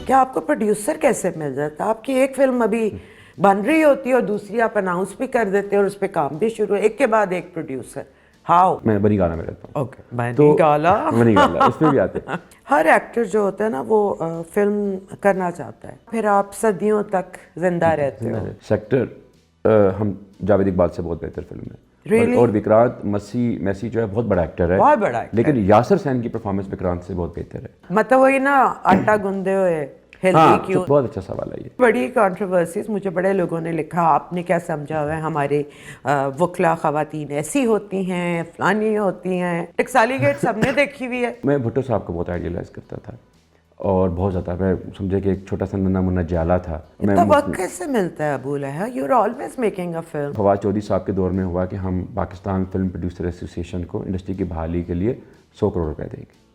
क्या आपको प्रोड्यूसर कैसे मिल जाता? आपकी एक फिल्म अभी बन रही होती है और दूसरी आप अनाउंस भी कर देते हैं और उस पर काम भी शुरू, एक के बाद एक प्रोड्यूसर। हाउ? मैं बनी गाला में रहता हूँ। ओके, बनी गाला। बनी गाला, उसमें भी आते हैं। हर एक्टर जो होता है ना वो फिल्म करना चाहता है, फिर आप सदियों तक जिंदा रहते हो। सेक्टर हम जावेद इकबाल से बहुत बेहतर फिल्म है। Really? और विक्रांत मैसी जो है बहुत बड़ा एक्टर है, बहुत बड़ा एक्टर, लेकिन यासर सैन की परफॉर्मेंस विक्रांत से बहुत बेहतर है। मतलब वही ना, आटा गूंदे हुए हेल्दी हाँ, क्यों। बहुत अच्छा सवाल है ये। बड़ी कंट्रोवर्सीज मुझे बड़े लोगों ने लिखा, आपने क्या समझा हुआ है हमारे वकला खवातीन ऐसी होती हैं, फलानी होती हैं। टकसाली गेट सबने देखी हुई है। मैं भुट्टो साहब को बहुत आइडियलाइज करता था और बहुत ज़्यादा, मैं समझे कि एक छोटा सा नन्ना मुन्ना जाला था। इतना वक्त कैसे मिलता है अबू लहा? You are always making a film. Fawad Chaudhry साहब के दौर में हुआ कि हम पाकिस्तान फिल्म प्रोड्यूसर एसोसिएशन को इंडस्ट्री की बहाली के लिए 100 करोड़ रुपए देंगे।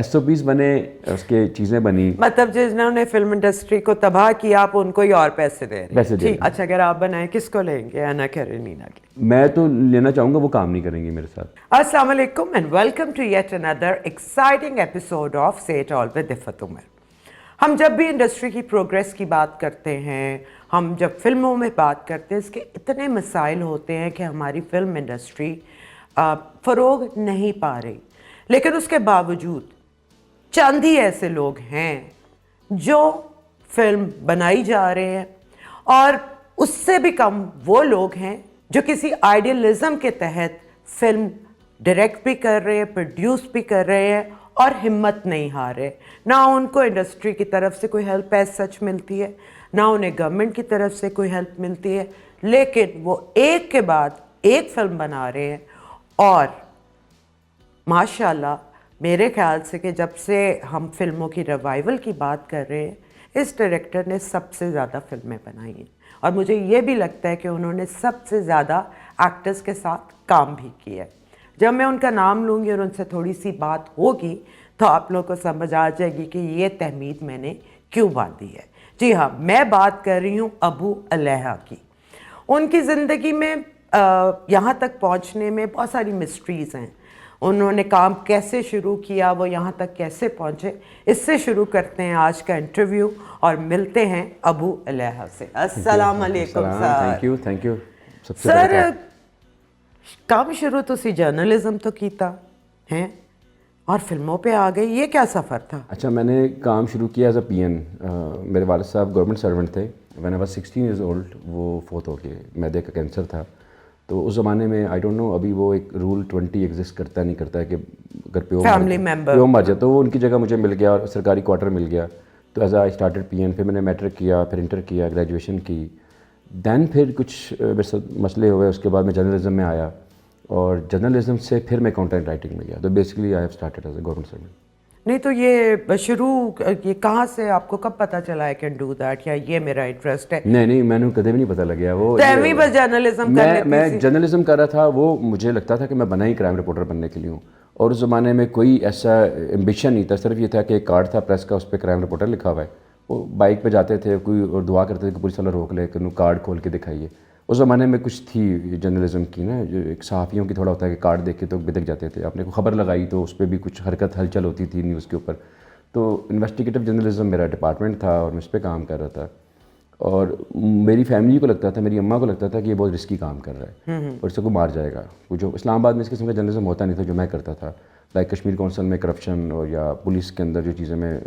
SOPs बने, उसके चीज़ें बनी। मतलब जिन्होंने फिल्म इंडस्ट्री को तबाह किया, आप उनको ही और पैसे दे रहे हैं। ठीक, अच्छा, अगर आप बनाए किसको लेंगे? अन्ना कैरेनिना के? मैं तो लेना चाहूँगा, वो काम नहीं करेंगे मेरे साथ। अस्सलाम वालेकुम and welcome to yet another exciting episode of say it all with Iffat Umar. हम जब भी इंडस्ट्री की प्रोग्रेस की बात करते हैं, हम जब फिल्मों में बात करते हैं, इसके इतने मसाइल होते हैं कि हमारी फिल्म इंडस्ट्री फ़रोग नहीं पा रही। लेकिन उसके बावजूद चंद ही ऐसे लोग हैं जो फिल्म बनाई जा रहे हैं, और उससे भी कम वो लोग हैं जो किसी आइडियलिज्म के तहत फिल्म डायरेक्ट भी कर रहे हैं, प्रोड्यूस भी कर रहे हैं और हिम्मत नहीं हार रहे। ना उनको इंडस्ट्री की तरफ से कोई हेल्प एज सच मिलती है, ना उन्हें गवर्नमेंट की तरफ से कोई हेल्प मिलती है, लेकिन वो एक के बाद एक फिल्म बना रहे हैं। और माशाल्लाह, मेरे ख्याल से कि जब से हम फिल्मों की रिवाइवल की बात कर रहे हैं, इस डायरेक्टर ने सबसे ज़्यादा फिल्में बनाई हैं और मुझे ये भी लगता है कि उन्होंने सबसे ज़्यादा एक्टर्स के साथ काम भी किया है। जब मैं उनका नाम लूँगी और उनसे थोड़ी सी बात होगी तो आप लोगों को समझ आ जाएगी कि ये तहमीद मैंने क्यों बांधी है। जी हाँ, मैं बात कर रही हूँ अबू लहा की। उनकी ज़िंदगी में यहाँ तक पहुँचने में बहुत सारी मिस्ट्रीज़ हैं। उन्होंने काम कैसे शुरू किया, वो यहाँ तक कैसे पहुँचे, इससे शुरू करते हैं आज का इंटरव्यू और मिलते हैं अबू लहा से। अस्सलाम वालेकुम सर। थैंक यू सर, काम शुरू तुसी जर्नलिज्म तो कीता हैं और फिल्मों पे आ गई, ये क्या सफ़र था? अच्छा, मैंने काम शुरू किया एज अ PN। मेरे वालिद साहब गवर्नमेंट सर्वेंट थे। When I was 16 years old वो फोत हो गए, मैदे का कैंसर था। तो उस ज़माने में आई डोंट नो अभी वो एक रूल 20 एग्जिस्ट करता नहीं करता है कि अगर फैमिली मेम्बर प्यो मर जाए तो वो उनकी जगह मुझे मिल गया और सरकारी क्वार्टर मिल गया। तो एज आई स्टार्टेड PN। फिर मैंने मैट्रिक किया, फिर इंटर किया, ग्रेजुएशन की। दैन फिर कुछ मसले हुए, उसके बाद मैं जर्नलिज्म में आया और जर्नलिज्म से फिर मैं कंटेंट राइटिंग में गया। तो basically I have started as a government servant. नहीं तो ये शुरू ये कहाँ से, आपको कब पता चला आई कैन डू दैट या ये मेरा इंटरेस्ट है? नहीं, मैंने कभी भी नहीं पता लग गया। वो बस जर्नलिज्म मैं जर्नलिज्म कर रहा था। वो मुझे लगता था कि मैं बना ही क्राइम रिपोर्टर बनने के लिए हूँ, और उस ज़माने में कोई ऐसा एम्बिशन नहीं था। सिर्फ ये था कि एक कार्ड था प्रेस का, उस पर क्राइम रिपोर्टर लिखा हुआ है। वो बाइक पे जाते थे कोई और दुआ करते थे कि पुलिस वाला रोक ले, कि कार्ड खोल के दिखाइए। उस ज़माने में कुछ थी जर्नलिज्म की ना, जो एक सहाफ़ियों की थोड़ा होता है कि कार्ड देख के तो बिदक जाते थे। आपने को खबर लगाई तो उस पर भी कुछ हरकत हलचल होती थी न्यूज़ के ऊपर। तो इन्वेस्टिगेटिव जर्नलिज्म मेरा डिपार्टमेंट था और मैं इस पर काम कर रहा था। और मेरी फैमिली को लगता था, मेरी अम्मा को लगता था कि ये बहुत रिस्की काम कर रहा है और इससे को मार जाएगा। वो जो इस्लामाबाद में इस किस्म का जर्नलिज्म होता नहीं था जो मैं करता था। लाइक कश्मीर कौंसल में करप्शन और या पुलिस के अंदर जो चीज़ें मैं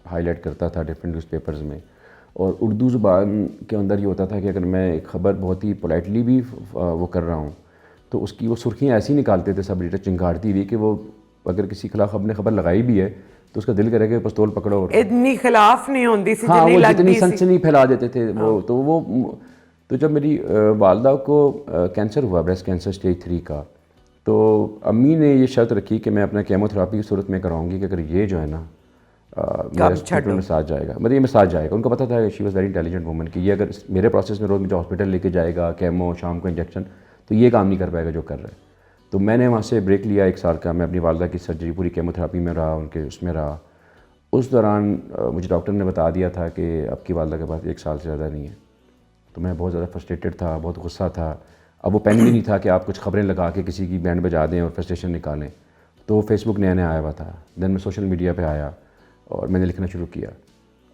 हाईलाइट करता था डिफरेंट न्यूज़पेपर्स में। और उर्दू ज़ुबान के अंदर ये होता था कि अगर मैं एक ख़बर बहुत ही पोलाइटली भी वो कर रहा हूँ तो उसकी वो सुर्खियाँ ऐसी निकालते थे सब एडिटर चिंगारती हुई कि वो अगर किसी खिलाफ अपने खबर लगाई भी है तो उसका दिल करेगा पिस्तौल पकड़ो। और इतनी खिलाफ नहीं होती सी, हाँ, वो जितनी सनसनी फैला देते थे वो। तो जब मेरी वालदा को कैंसर हुआ, ब्रेस्ट कैंसर स्टेज 3 का, तो अम्मी ने ये शर्त रखी कि मैं अपना केमोथेरापी की सूरत में कराऊंगी कि अगर ये जो है ना मेरा हॉस्पिटल में साथ जाएगा, मतलब ये में साथ जाएगा। उनको पता था, she was very intelligent woman, कि ये अगर मेरे प्रोसेस में रोज़ मुझे हॉस्पिटल लेके जाएगा, केमो, शाम को इंजेक्शन, तो ये काम नहीं कर पाएगा जो कर रहा है। तो मैंने वहाँ से ब्रेक लिया 1 साल का। मैं अपनी वालदा की सर्जरी पूरी केमोथेरापी में रहा, उनके उसमें रहा। उस दौरान मुझे डॉक्टर ने बता दिया था कि आपकी वालदा के पास 1 साल से ज़्यादा नहीं है। तो मैं बहुत ज़्यादा फ्रस्ट्रेटेड था, बहुत गुस्सा था। अब वो पेन भी नहीं था कि आप कुछ खबरें लगा के किसी की बैंड बजा दें और फ्रस्ट्रेशन निकालें। तो फेसबुक नया नया आया हुआ था। दैन मैं सोशल मीडिया पे आया और मैंने लिखना शुरू किया।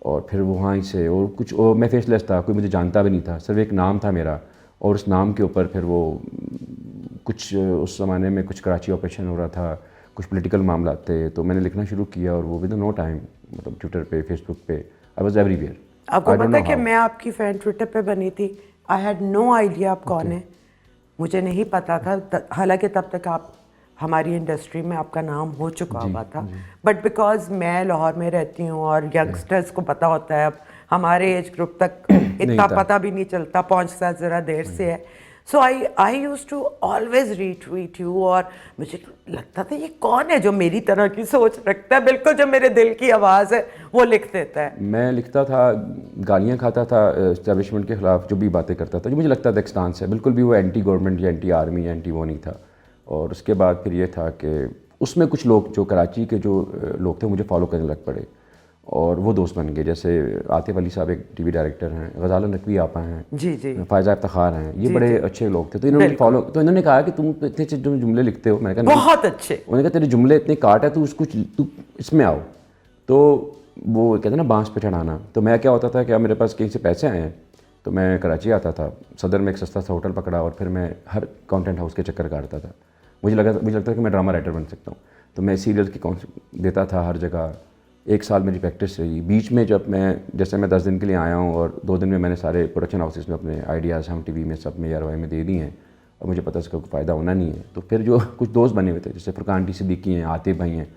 और फिर वहाँ से और कुछ मैं फेसलेस था, कोई मुझे जानता भी नहीं था, सिर्फ एक नाम था मेरा, और उस नाम के ऊपर फिर वो कुछ उस ज़माने में कुछ कराची ऑपरेशन हो रहा था, कुछ पॉलिटिकल मामला थे, तो मैंने लिखना शुरू किया और वो विद नो टाइम, मतलब ट्विटर पे, फेसबुक पे, आई वॉज एवरीवेयर। आपको पता है कि मैं आपकी फ़ैन ट्विटर पे बनी थी, आई हैड नो आइडिया आप कौन है, मुझे नहीं पता था, हालांकि तब तक आप हमारी इंडस्ट्री में आपका नाम हो चुका हुआ था, बट बिकॉज मैं लाहौर में रहती हूँ और यंगस्टर्स को पता होता है, अब हमारे एज ग्रुप तक इतना पता भी नहीं चलता, पहुँचता ज़रा देर से है। So I use to always retweet you, और मुझे लगता था ये कौन है जो मेरी तरह की सोच रखता है, बिल्कुल जो मेरे दिल की आवाज़ है वो लिख देता है। मैं लिखता था, गालियाँ खाता था एस्टेब्लिशमेंट के ख़िलाफ़, जो भी बातें करता था, जो मुझे लगता था एक स्टांस है, बिल्कुल भी वो एंटी गवर्नमेंट या एंटी आर्मी या एंटी वो नहीं था। और उसके बाद फिर ये था कि उसमें कुछ लोग जो कराची के जो लोग थे मुझे फॉलो करने लग पड़े और वो दोस्त बन गए। जैसे आतिफ अली साहब एक टीवी डायरेक्टर हैं, गजाल नकवी आपा हैं, जी जी, फायजा इफ्तार हैं, ये बड़े अच्छे लोग थे। तो इन्होंने फॉलो, तो इन्होंने कहा कि तुम इतने अच्छे जो जुमले लिखते हो, मैंने कहा बहुत अच्छे, उन्होंने कहा तेरे जुमले इतने काट है, तू इसमें आओ। तो वो कहते हैं ना बांस पे चढ़ाना। तो मैं क्या होता था कि मेरे पास कहीं से पैसे आए हैं, तो मैं कराची आता था, सदर में एक सस्ता सा होटल पकड़ा और फिर मैं हर कंटेंट हाउस के चक्कर काटता था। मुझे लगता था कि मैं ड्रामा राइटर बन सकता हूँ, तो मैं सीरियल की देता था हर जगह। एक साल मेरी प्रैक्टिस रही। बीच में जब मैं 10 दिन के लिए आया हूँ और 2 दिन में मैंने सारे प्रोडक्शन हाउसेस में अपने आइडियाज़ हम टीवी में सब में ARY में दे दिए हैं और मुझे पता इसका कोई फ़ायदा होना नहीं है। तो फिर जो कुछ दोस्त बने हुए थे, जैसे फुरकान टी सिद्दीकी हैं, आतिफ भाई हैं,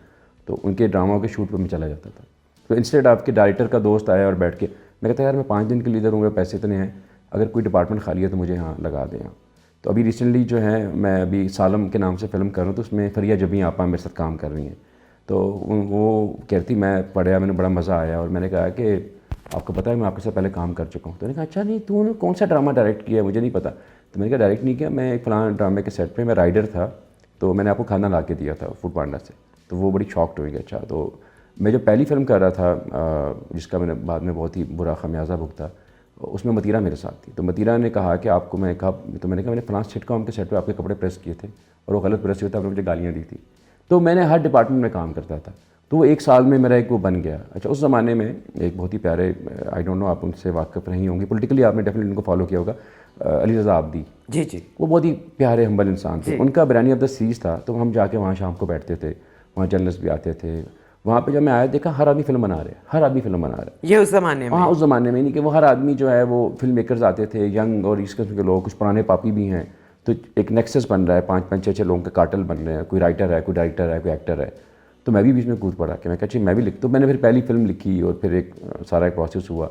तो उनके ड्रामाओं के शूट पर मैं चला जाता था। तो इंस्टेड आपके डायरेक्टर का दोस्त आया और बैठ के मैं कहता यार मैं 5 दिन के लिए इधर हूँ, पैसे इतने हैं, अगर कोई डिपार्टमेंट खाली है तो मुझे यहाँ लगा दें। तो अभी रिसेंटली जो है मैं अभी सालम के नाम से फ़िल्म कर रहा हूँ, तो उसमें फरिया जबी आपा मेरे साथ काम कर रही हैं। तो वो कहती मैं पढ़ा, मैंने बड़ा मज़ा आया और मैंने कहा कि आपको पता है मैं आपके साथ पहले काम कर चुका हूँ। तो मैंने कहा अच्छा, नहीं तूने कौन सा ड्रामा डायरेक्ट किया, मुझे नहीं पता। तो मैंने कहा डायरेक्ट नहीं किया, मैं एक फ़लाँ ड्रामे के सेट पे मैं राइडर था, तो मैंने आपको खाना ला के दिया था फूड पांडा से। तो वो बड़ी शॉक्ड हुई। अच्छा, तो मैं जो पहली फ़िल्म कर रहा था जिसका मैंने बाद में बहुत ही बुरा खमियाजा भुगता, उसमें मतीरा मेरे साथ थी। तो मतीरा ने कहा कि आपको मैं कहा, तो मैंने कहा मैंने फ्रांस सिटकॉम के सेट पे आपके कपड़े प्रेस किए थे और वो गलत प्रेस हुए थे, आपने मुझे गालियाँ दी थी। तो मैंने हर डिपार्टमेंट में काम करता था, तो वो 1 साल में मेरा एक वो बन गया। अच्छा, उस ज़माने में एक बहुत ही प्यारे, आई डोंट नो आप उनसे वाकिफ़ नहीं होंगे, पॉलिटिकली आपने डेफिनेटली उनको फॉलो किया होगा, अली रज़ा आब्दी। जी जी, वो बहुत ही प्यारे हम्बल इंसान थे। उनका बिरयानी ऑफ द सीज़ था, तो हम जाके वहाँ शाम को बैठते थे, वहाँ जर्नलिस्ट भी आते थे। वहाँ पे जब मैं आया देखा हर आदमी फिल्म बना रहे, हर आदमी फिल्म बना रहा है। ये उस ज़माने में? हाँ, उस ज़माने में, नहीं कि वो हर आदमी जो है वो फिल्म मेकर्स आते थे, यंग और इस किस्म के लोग, कुछ पुराने पापी भी हैं। तो एक नेक्सस बन रहा है, 5-5, 6-6 लोगों के कार्टल बन रहे हैं, कोई राइटर है, कोई डायरेक्टर है, कोई एक्टर है। तो मैं भी बीच में कूद पड़ा कि मैं कहा मैं भी लिख। तो मैंने फिर पहली फिल्म लिखी और फिर एक सारा एक प्रोसेस हुआ।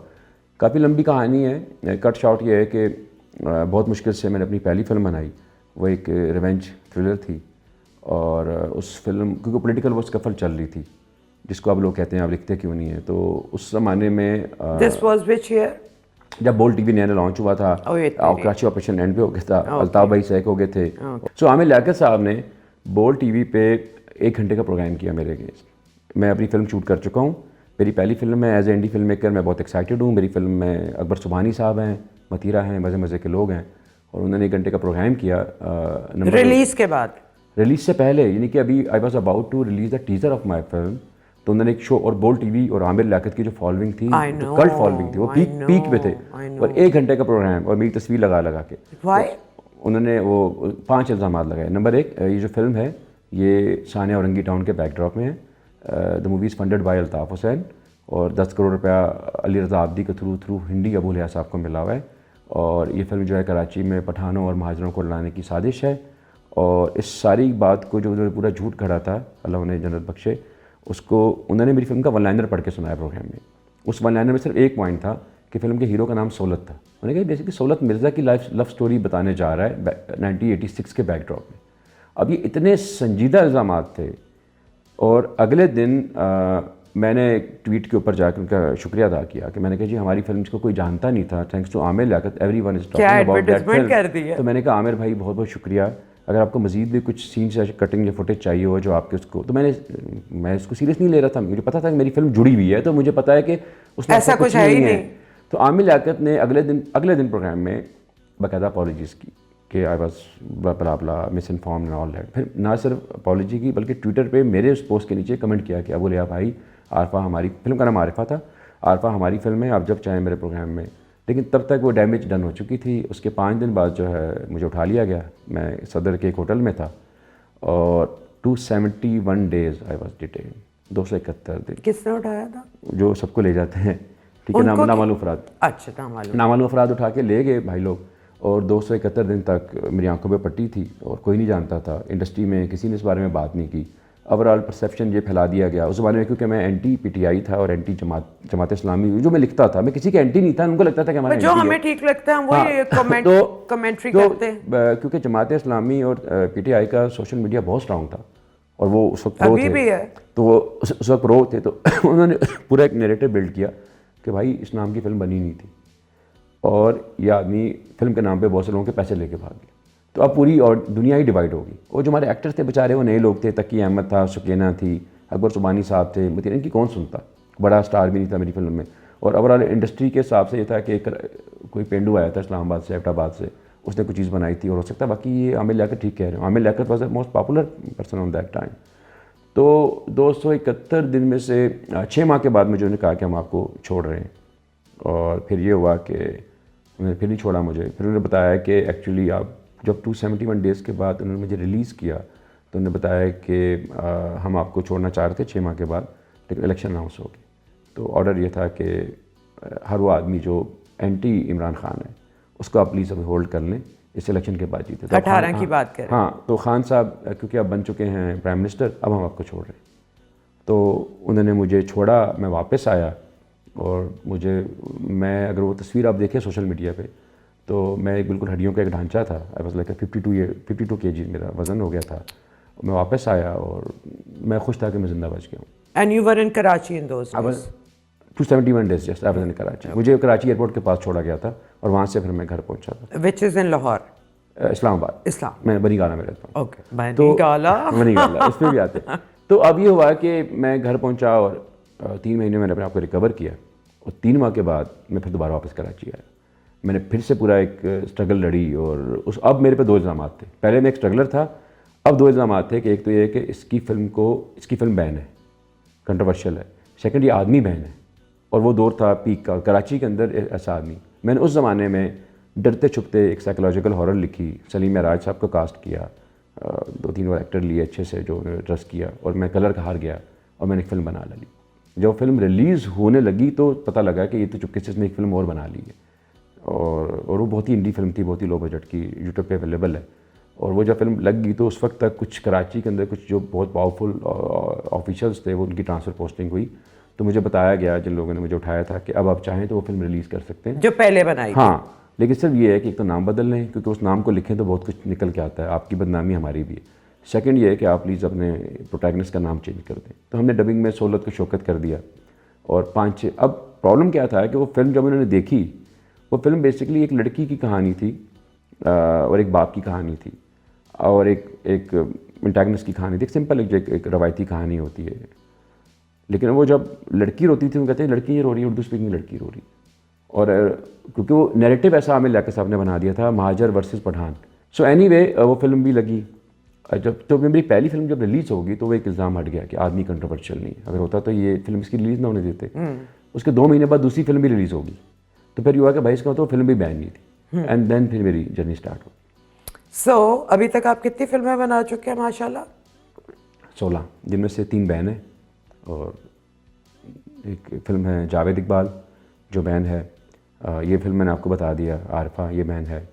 काफ़ी लंबी कहानी है, कट शॉर्ट ये है कि बहुत मुश्किल से मैंने अपनी पहली फिल्म बनाई। वो एक रिवेंज थ्रिलर थी और उस फिल्म क्योंकि पॉलिटिकल वो स्कफल चल रही थी, जिसको अब लोग कहते हैं आप लिखते क्यों नहीं है। तो उस ज़माने में दिस वाज व्हिच ईयर? जब बोल टीवी नया लॉन्च हुआ था, कराची ऑपरेशन एंड पे हो गया था, अल्ताफ़ भाई सैक हो गए थे। सो आमिर लियाकत साहब ने बोल टीवी पे 1 घंटे का प्रोग्राम किया मेरे अगेंस्ट। मैं अपनी फ़िल्म शूट कर चुका हूँ, मेरी पहली फिल्म है as a indie film maker, मैं बहुत एक्साइटेड हूँ। मेरी फिल्म में अकबर सुबहानी साहब हैं, मतीरा हैं, मज़े मज़े के लोग हैं, और उन्होंने 1 घंटे का प्रोग्राम किया। रिलीज़ के बाद? रिलीज़ से पहले, यानी कि अभी I was about to release the teaser of my film, तो उन्होंने एक शो, और बोल टीवी और आमिर लियाकत की जो फॉलोइंग थी, तो कल्ट फॉलोइंग थी, वो पीक पे थे, और 1 घंटे का प्रोग्राम और मेरी तस्वीर लगा के उन्होंने वो 5 इल्ज़ाम लगाए। नंबर 1, ये जो फिल्म है ये सानिया औरंगी टाउन के बैकड्रॉप में है। The movie is funded by Altaf Hussain और 10 करोड़ रुपया अली रज़ा आब्दी के थ्रू हिंदी अबू लिया साहब को मिला हुआ है। और ये फिल्म जो है कराची में पठानों और महाजरों को लड़ाने की साजिश है। और इस सारी बात को जो उन्होंने पूरा झूठ खड़ा था, अल्लाह उन्हें जन्नत बख्शे, उसको उन्होंने मेरी फिल्म का 1 लाइनर पढ़ के सुनाया प्रोग्राम में। उस 1 लाइनर में सिर्फ एक पॉइंट था कि फिल्म के हीरो का नाम सोलत था। उन्होंने कहा बेसिकली सोलत मिर्ज़ा की लव स्टोरी बताने जा रहा है 1986 के बैकड्रॉप में। अब ये इतने संजीदा इल्ज़ामात थे। और अगले दिन मैंने ट्वीट के ऊपर जाकर उनका शुक्रिया अदा किया कि मैंने कहा जी हमारी फिल्म को कोई जानता नहीं था, thanks to Aamir Liaquat everyone is talking about that film. तो मैंने कहा आमिर भाई बहुत बहुत शुक्रिया, अगर आपको मजीद भी कुछ सीन्स या कटिंग या फुटेज चाहिए हो जो आपके उसको, तो मैं इसको सीरियस नहीं ले रहा था, मुझे पता था कि मेरी फिल्म जुड़ी हुई है, तो मुझे पता है कि उसमें ऐसा कुछ है ही नहीं। तो आमिर लियाकत ने अगले दिन प्रोग्राम में बाकायदा अपॉलॉजीज़ की कि आई वॉज बला miss inform and all that. फिर ना सिर्फ अपॉलॉजी की बल्कि ट्विटर पे मेरे उस पोस्ट के नीचे कमेंट किया कि अबू लिया भाई आरफा हमारी फिल्म का नाम आरफा था, आरफा हमारी फिल्म है, आप जब चाहें मेरे प्रोग्राम में। लेकिन तब तक वो डैमेज डन हो चुकी थी। उसके 5 दिन बाद जो है मुझे उठा लिया गया। मैं सदर के एक होटल में था और 271 डेज़ आई वॉज डिटेन, 271 दिन। किसने उठाया था? जो सबको ले जाते हैं, ठीक है, नामालूम अफराद। अच्छा, नामालूम अफराद उठा के ले गए भाई लोग। और 271 दिन तक मेरी आंखों पे पट्टी थी और कोई नहीं जानता था। इंडस्ट्री में किसी ने इस बारे में बात नहीं की। ओवरऑल परसेप्शन ये फैला दिया गया उस ज़माने में, क्योंकि मैं एंटी पीटीआई था और एंटी जमात इस्लामी जो मैं लिखता था, मैं किसी के एंटी नहीं था। उनको लगता था कि हमारे जो हमें ठीक लगता है हम वही कमेंट्री करते हैं। क्योंकि जमात इस्लामी और पीटीआई का सोशल मीडिया बहुत स्ट्रांग था और वो उस वक्त प्रो थे। भी है। तो वो उस वक्त प्रो थे, तो उन्होंने पूरा एक नैरेटिव बिल्ड किया कि भाई इस नाम की फ़िल्म बनी नहीं थी और ये आदमी फ़िल्म के नाम पे बहुत से लोगों के पैसे लेके भाग गया। तो अब पूरी और दुनिया ही डिवाइड होगी। और जो हमारे एक्टर्स थे बेचारे, वो नए लोग थे। तकी अहमद था, सुकैना थी, अकबर सुबानी साहब थे, मतीन, इनकी कौन सुनता, बड़ा स्टार भी नहीं था मेरी फिल्म में। और ओवरऑल इंडस्ट्री के हिसाब से ये था कि कोई पेंडू आया था इस्लामाबाद से, एबटाबाद से, उसने कुछ चीज़ बनाई थी और हो सकता है बाकी ये आमिर लियाकत ठीक कह रहे हो। Aamir Liaquat was the most popular person on that time. तो 271 दिन में से 6 माह के बाद मुझे उन्होंने कहा कि हम आपको छोड़ रहे हैं। और फिर ये हुआ कि उन्होंने फिर नहीं छोड़ा मुझे। फिर उन्होंने बताया कि एक्चुअली आप जब 271 डेज़ के बाद उन्होंने मुझे रिलीज़ किया तो उन्होंने बताया कि हम आपको छोड़ना चाह रहे थे 6 माह के बाद, लेकिन इलेक्शन अनाउंस हो गई। तो ऑर्डर ये था कि हर वो आदमी जो एंटी इमरान खान है उसको आप प्लीज़ अभी होल्ड कर लें, इस इलेक्शन के बाद जीते। 18 की बात करें। हाँ, तो खान साहब क्योंकि आप बन चुके हैं प्राइम मिनिस्टर, अब हम आपको छोड़ रहे हैं। तो उन्होंने मुझे छोड़ा, मैं वापस आया और मैं अगर वो तस्वीर आप देखें सोशल मीडिया पे, तो मैं एक बिल्कुल हड्डियों का एक ढांचा था। आई वॉज लाइक 52 kg मेरा वज़न हो गया था। मैं वापस आया और मैं खुश था कि मैं ज़िंदा बच गया हूँ। And you were in Karachi in those days? 271 days just I was in Karachi. मुझे कराची एयरपोर्ट के पास छोड़ा गया था और वहाँ से फिर मैं घर पहुँचा था। Which is in Lahore? Islamabad. मैं बनी गाला में रहता हूँ। ओके, बनी गाला इस पर भी आते। तो अब ये हुआ कि मैं घर पहुँचा और 3 महीने मैंने अपने आप को रिकवर किया और 3 माह के बाद मैं फिर दोबारा वापस कराची आया। मैंने फिर से पूरा एक स्ट्रगल लड़ी और अब मेरे पे 2 इल्ज़ाम थे। पहले मैं एक स्ट्रगलर था, अब 2 इल्ज़ाम थे कि एक तो ये है कि इसकी फ़िल्म बैन है, कंट्रोवर्शियल है। सेकंड, ये आदमी बैन है और वो दौर था पीक का, कराची के अंदर ऐसा आदमी। मैंने उस ज़माने में डरते छुपते एक साइकोलॉजिकल हॉरर लिखी, सलीम महराज साहब को कास्ट किया, 2-3 और एक्टर लिए अच्छे से जो उन्होंने ट्रस्ट किया और मैं कलर का हार गया और मैंने एक फ़िल्म बना ली। जब फिल्म रिलीज़ होने लगी तो पता लगा कि ये तो चुपके से इसने एक फ़िल्म और बना ली है और वो बहुत ही इंडी फिल्म थी, बहुत ही लो बजट की, यूट्यूब पे अवेलेबल है। और वो जब फिल्म लग गई तो उस वक्त तक कुछ कराची के अंदर कुछ जो बहुत पावरफुल ऑफिशियल्स थे वो उनकी ट्रांसफ़र पोस्टिंग हुई। तो मुझे बताया गया, जिन लोगों ने मुझे उठाया था, कि अब आप चाहें तो वो फिल्म रिलीज़ कर सकते हैं जो पहले बनाई। हाँ, लेकिन सिर्फ ये है कि एक तो नाम बदल लें, क्योंकि उस नाम को लिखें तो बहुत कुछ निकल के आता है, आपकी बदनामी हमारी भी है। सेकंड ये है कि आप प्लीज़ अपने प्रोटैगनिस्ट का नाम चेंज कर दें। तो हमने डबिंग में सोलत को शौकत कर दिया और 5-6। अब प्रॉब्लम क्या था कि वो फिल्म जब उन्होंने देखी, वो फिल्म बेसिकली एक लड़की की कहानी थी और एक बाप की कहानी थी और एक एंटागनिस्ट की कहानी थी। एक सिंपल एक रवायती कहानी होती है। लेकिन वो जब लड़की रोती थी वो कहते हैं लड़की ये रो रही है, उर्दू स्पीकिंग लड़की रो रही। और क्योंकि वो नैरेटिव ऐसा आमिर लियाकत साहब ने बना दिया था, महाजर वर्सेस पठान। सो एनीवे वो फिल्म भी लगी। जब तो मेरी पहली फिल्म जब रिलीज़ होगी तो वो एक इल्ज़ाम हट गया कि आदमी कंट्रोवर्शियल नहीं है। अगर होता तो ये फिल्म इसकी रिलीज़ ना होने देते। उसके 2 महीने बाद दूसरी फिल्म भी रिलीज़ होगी तो फिर ये हुआ कि भाई इसका तो फिल्म भी बैन नहीं थी। एंड देन फिर मेरी जर्नी स्टार्ट हो। सो अभी तक आप कितनी फिल्में बना चुके हैं माशाल्लाह? 16, जिनमें से 3 बैन है और एक फिल्म है जावेद इकबाल जो बैन है। ये फिल्म मैंने आपको बता दिया, आरफा, ये बैन है।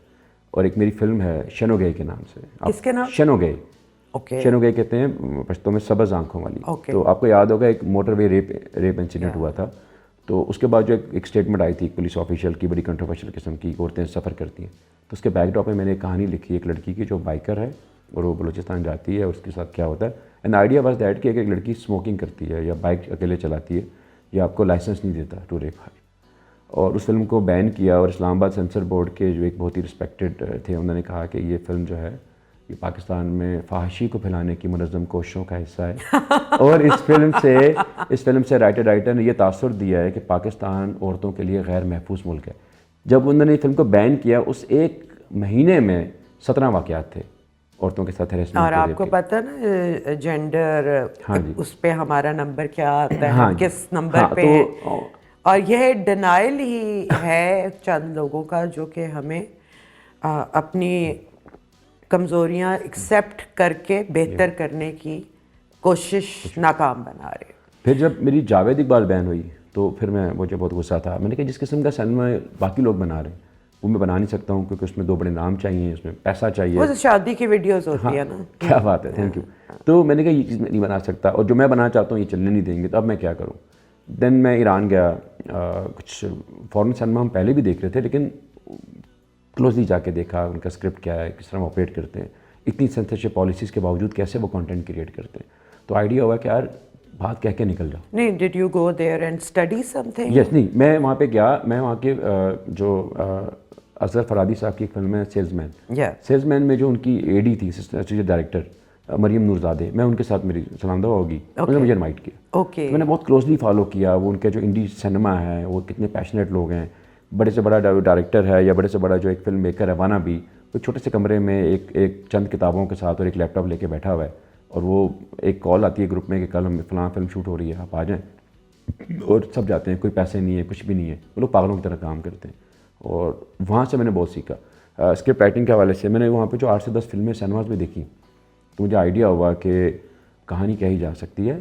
और एक मेरी फिल्म है शनोगे के नाम से। किसके नाम? शनोगे। ओके। शनोगे कहते हैं पश्तो में सबज आंखों वाली। Okay. तो आपको याद होगा एक मोटरवे रेप इंसिडेंट हुआ था। तो उसके बाद जो एक स्टेटमेंट आई थी पुलिस ऑफिशियल की, बड़ी कंट्रोवर्शियल किस्म की, औरतें सफ़र करती हैं। तो उसके बैकड्रॉप में मैंने एक कहानी लिखी एक लड़की की जो बाइकर है और वो बलूचिस्तान जाती है और उसके साथ क्या होता है। एंड आइडिया वाज दैट कि एक लड़की स्मोकिंग करती है या बाइक अकेले चलाती है या आपको लाइसेंस नहीं देता टू रेप हर। और उस फिल्म को बैन किया और इस्लामाबाद सेंसर बोर्ड के जो एक बहुत ही रिस्पेक्टेड थे उन्होंने कहा कि ये फिल्म जो है ये पाकिस्तान में फाहशी को फैलाने की मुनज़्ज़म कोशिशों का हिस्सा है। और इस फिल्म से राइटर ने यह तासुर दिया है कि पाकिस्तान औरतों के लिए गैर महफूज मुल्क है। जब उन्होंने फिल्म को बैन किया उस एक महीने में 17 वाक़यात थे औरतों के साथ harassment और के, आपको rape पता ना जेंडर, हाँ जी। उस पे हमारा नंबर क्या आता है, हाँ हम जी। किस नंबर हाँ, पे तो हैं। और यह डिनाइल ही है चंद लोगों का जो कि हमें अपनी कमज़ोरियां एक्सेप्ट करके बेहतर करने की कोशिश नाकाम बना रहे। फिर जब मेरी जावेद इकबाल बैन हुई तो फिर मुझे बहुत गुस्सा था। मैंने कहा जिस किस्म का सिनेमा बाकी लोग बना रहे हैं वो मैं बना नहीं सकता हूँ, क्योंकि उसमें 2 बड़े नाम चाहिए, उसमें पैसा चाहिए। वो तो शादी की वीडियोस होती हाँ, है ना। क्या बात है, थैंक यू। तो मैंने कहा ये चीज़ मैं नहीं बना सकता, और जो मैं बनाना चाहता हूँ ये चलने नहीं देंगे, तो अब मैं क्या करूँ। देन मैं ईरान गया, कुछ फॉरेन सिनेमा हम पहले भी देख रहे थे, लेकिन क्लोजली जाके देखा उनका स्क्रिप्ट क्या है, किस तरह ऑपरेट करते हैं, इतनी सेंसरशिप पॉलिसीज़ के बावजूद कैसे वो कंटेंट क्रिएट करते हैं। तो आइडिया हुआ कि यार बात कह के निकल जाओ। नहीं, did you go there and study something? Yes, नहीं, मैं वहाँ पे गया। मैं वहाँ के जो असगर फरादी साहब की एक फिल्म है सेल्समैन, या सेल्समैन में जो उनकी एडी थी, एसोसिएट डायरेक्टर मरियम नूरजादे, मैं उनके साथ मेरी सलाम दुआ होगी, उन्होंने मुझे इनवाइट किया। ओके। तो मैंने बहुत क्लोजली फॉलो किया वो उनके जो इंडी सिनेमा है, वो कितने पैशनेट लोग हैं। बड़े से बड़ा डायरेक्टर है या बड़े से बड़ा जो एक फिल्म मेकर है वाना भी, वो छोटे से कमरे में एक चंद किताबों के साथ और एक लैपटॉप लेके बैठा हुआ है, और वो एक कॉल आती है ग्रुप में कि कल हम फ़लाँ फिल्म शूट हो रही है, आप आ जाएँ। और सब जाते हैं, कोई पैसे नहीं है, कुछ भी नहीं है, वो लोग पागलों की तरह काम करते हैं। और वहाँ से मैंने बहुत सीखा। स्क्रिप्ट राइटिंग के हवाले से मैंने वहाँ पे जो 8 से 10 फिल्में सिनेमाज में देखी, तो मुझे आइडिया हुआ कि कहानी कही जा सकती है,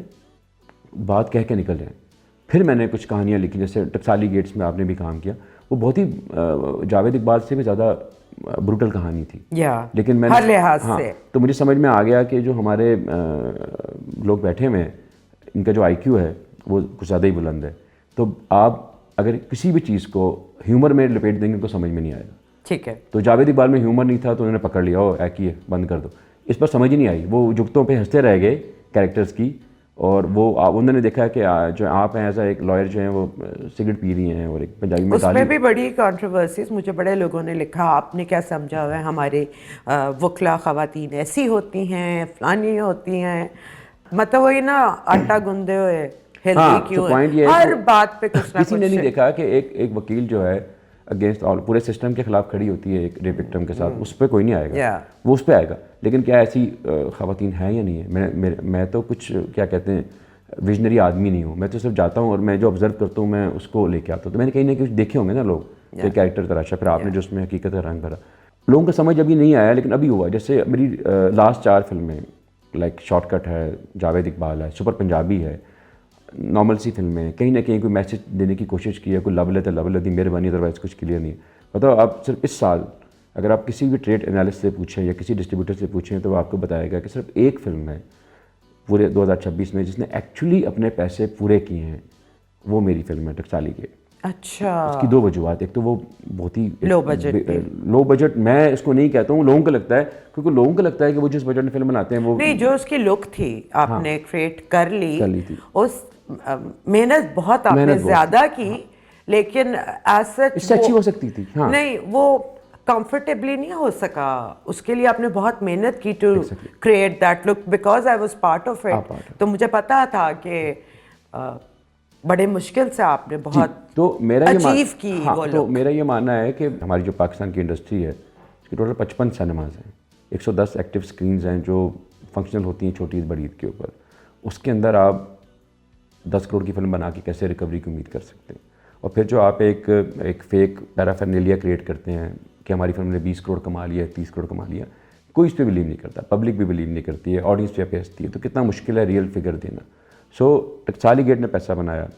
बात कह के निकल जाए। फिर मैंने कुछ कहानियाँ लिखी, जैसे टकसाली गेट्स में आपने भी काम किया, वो बहुत ही जावेद इकबाल से भी ज़्यादा ब्रूटल कहानी थी, या लेकिन मैंने हर लिहाज हाँ, से। तो मुझे समझ में आ गया कि जो हमारे लोग बैठे हुए हैं, इनका जो IQ है वो कुछ ज़्यादा ही बुलंद है। तो आप अगर किसी भी चीज़ को ह्यूमर में लपेट देंगे उनको समझ में नहीं आएगा। ठीक है। तो जावेद इकबाल में ह्यूमर नहीं था, तो उन्होंने पकड़ लिया, ओ एक ही है, बंद कर दो। इस पर समझ ही नहीं आई, वो जुगतों पे हंसते रह गए कैरेक्टर्स की। और वो उन्होंने देखा कि जो आप हैं एज एक लॉयर जो हैं वो सिगरेट पी रही हैं, और एक पंजाबी में उसमें भी बड़ी कंट्रोवर्सीज, मुझे बड़े लोगों ने लिखा, आपने क्या समझा हुआ है हमारे वकला ख़वातीन ऐसी होती हैं, फलानी होती हैं, मतलब वही ना आटा गूंदे हुए हेल्दी हाँ, क्यों तो पॉइंट ये है, है हर कि बात पे कुछ ना किसी ने नहीं कुछ। देखा कि एक वकील जो है अगेंस्ट ऑल पूरे सिस्टम के खिलाफ खड़ी होती है एक रेप विक्टिम के साथ, उस पर कोई नहीं आएगा, Yeah. वो उस पर आएगा। लेकिन क्या ऐसी ख़वातीन हैं या नहीं है? मैं तो कुछ क्या कहते हैं विजनरी आदमी नहीं हूँ, मैं तो सिर्फ जाता हूँ और मैं जो ऑब्जर्व करता हूँ मैं उसको लेके आता हूँ। तो मैंने कहीं ना कहीं देखे होंगे ना लोग कि कैरेक्टर तराशा, फिर आपने जो उसमें हकीकत का रंग भरा, लोगों को समझ अभी नहीं आया, लेकिन अभी हुआ। जैसे मेरी लास्ट 4 फिल्में, लाइक शॉर्टकट है, जावेद इकबाल है, सुपर पंजाबी है, नॉर्मल सी फिल्में, कहीं ना कहीं कोई मैसेज देने की कोशिश की है, कोई लव लेता लव लेती मेहरबानी, अदरवाइज़ कुछ क्लियर नहीं है। मतलब आप सिर्फ इस साल अगर आप किसी भी ट्रेड एनालिस्ट से पूछें या किसी डिस्ट्रीब्यूटर से पूछें, तो वो आपको बताएगा कि सिर्फ एक फिल्म है पूरे 2026 में जिसने एक्चुअली अपने पैसे पूरे किए हैं, वो मेरी फिल्म है टकसाली गेट। अच्छा, उसकी 2 वजूहत, एक तो वो बहुत ही लो बजट लो बजट, मैं इसको नहीं कहता हूँ, लोगों को लगता है, क्योंकि लोगों को लगता है कि वो जिस बजट में फिल्म बनाते हैं वो नहीं, जो उसकी लुक थी आपने क्रिएट कर ली थी। उस मेहनत बहुत आपने मेहनत बहुत ज्यादा की, लेकिन एज सच इससे अच्छी हो सकती थी। हाँ, नहीं, वो कंफर्टेबली नहीं हो सका, उसके लिए आपने बहुत मेहनत की to create that look, because I was part of it. तो मुझे पता था कि बड़े मुश्किल से आपने बहुत तो मेरा ये अचीव की हाँ, वो तो look। मेरा ये मानना है कि हमारी जो पाकिस्तान की इंडस्ट्री है उसकी टोटल 55 सिनेमाज हैं, 110 एक्टिव स्क्रीन्स हैं जो फंक्शनल होती हैं छोटी ईद बड़ी ईद के ऊपर। उसके अंदर आप 10 करोड़ की फिल्म बना के कैसे रिकवरी की उम्मीद कर सकते हैं? और फिर जो आप एक फेक पैराफर्नेलिया क्रिएट करते हैं कि हमारी फिल्म ने 20 करोड़ कमा लिया, 30 करोड़ कमा लिया, कोई इस पर बिलीव नहीं करता, पब्लिक भी बिलीव नहीं करती है, ऑडियंस पे हंसती है। तो कितना मुश्किल है रियल फिगर देना। सो टकसाली गेट ने पैसा बनाया,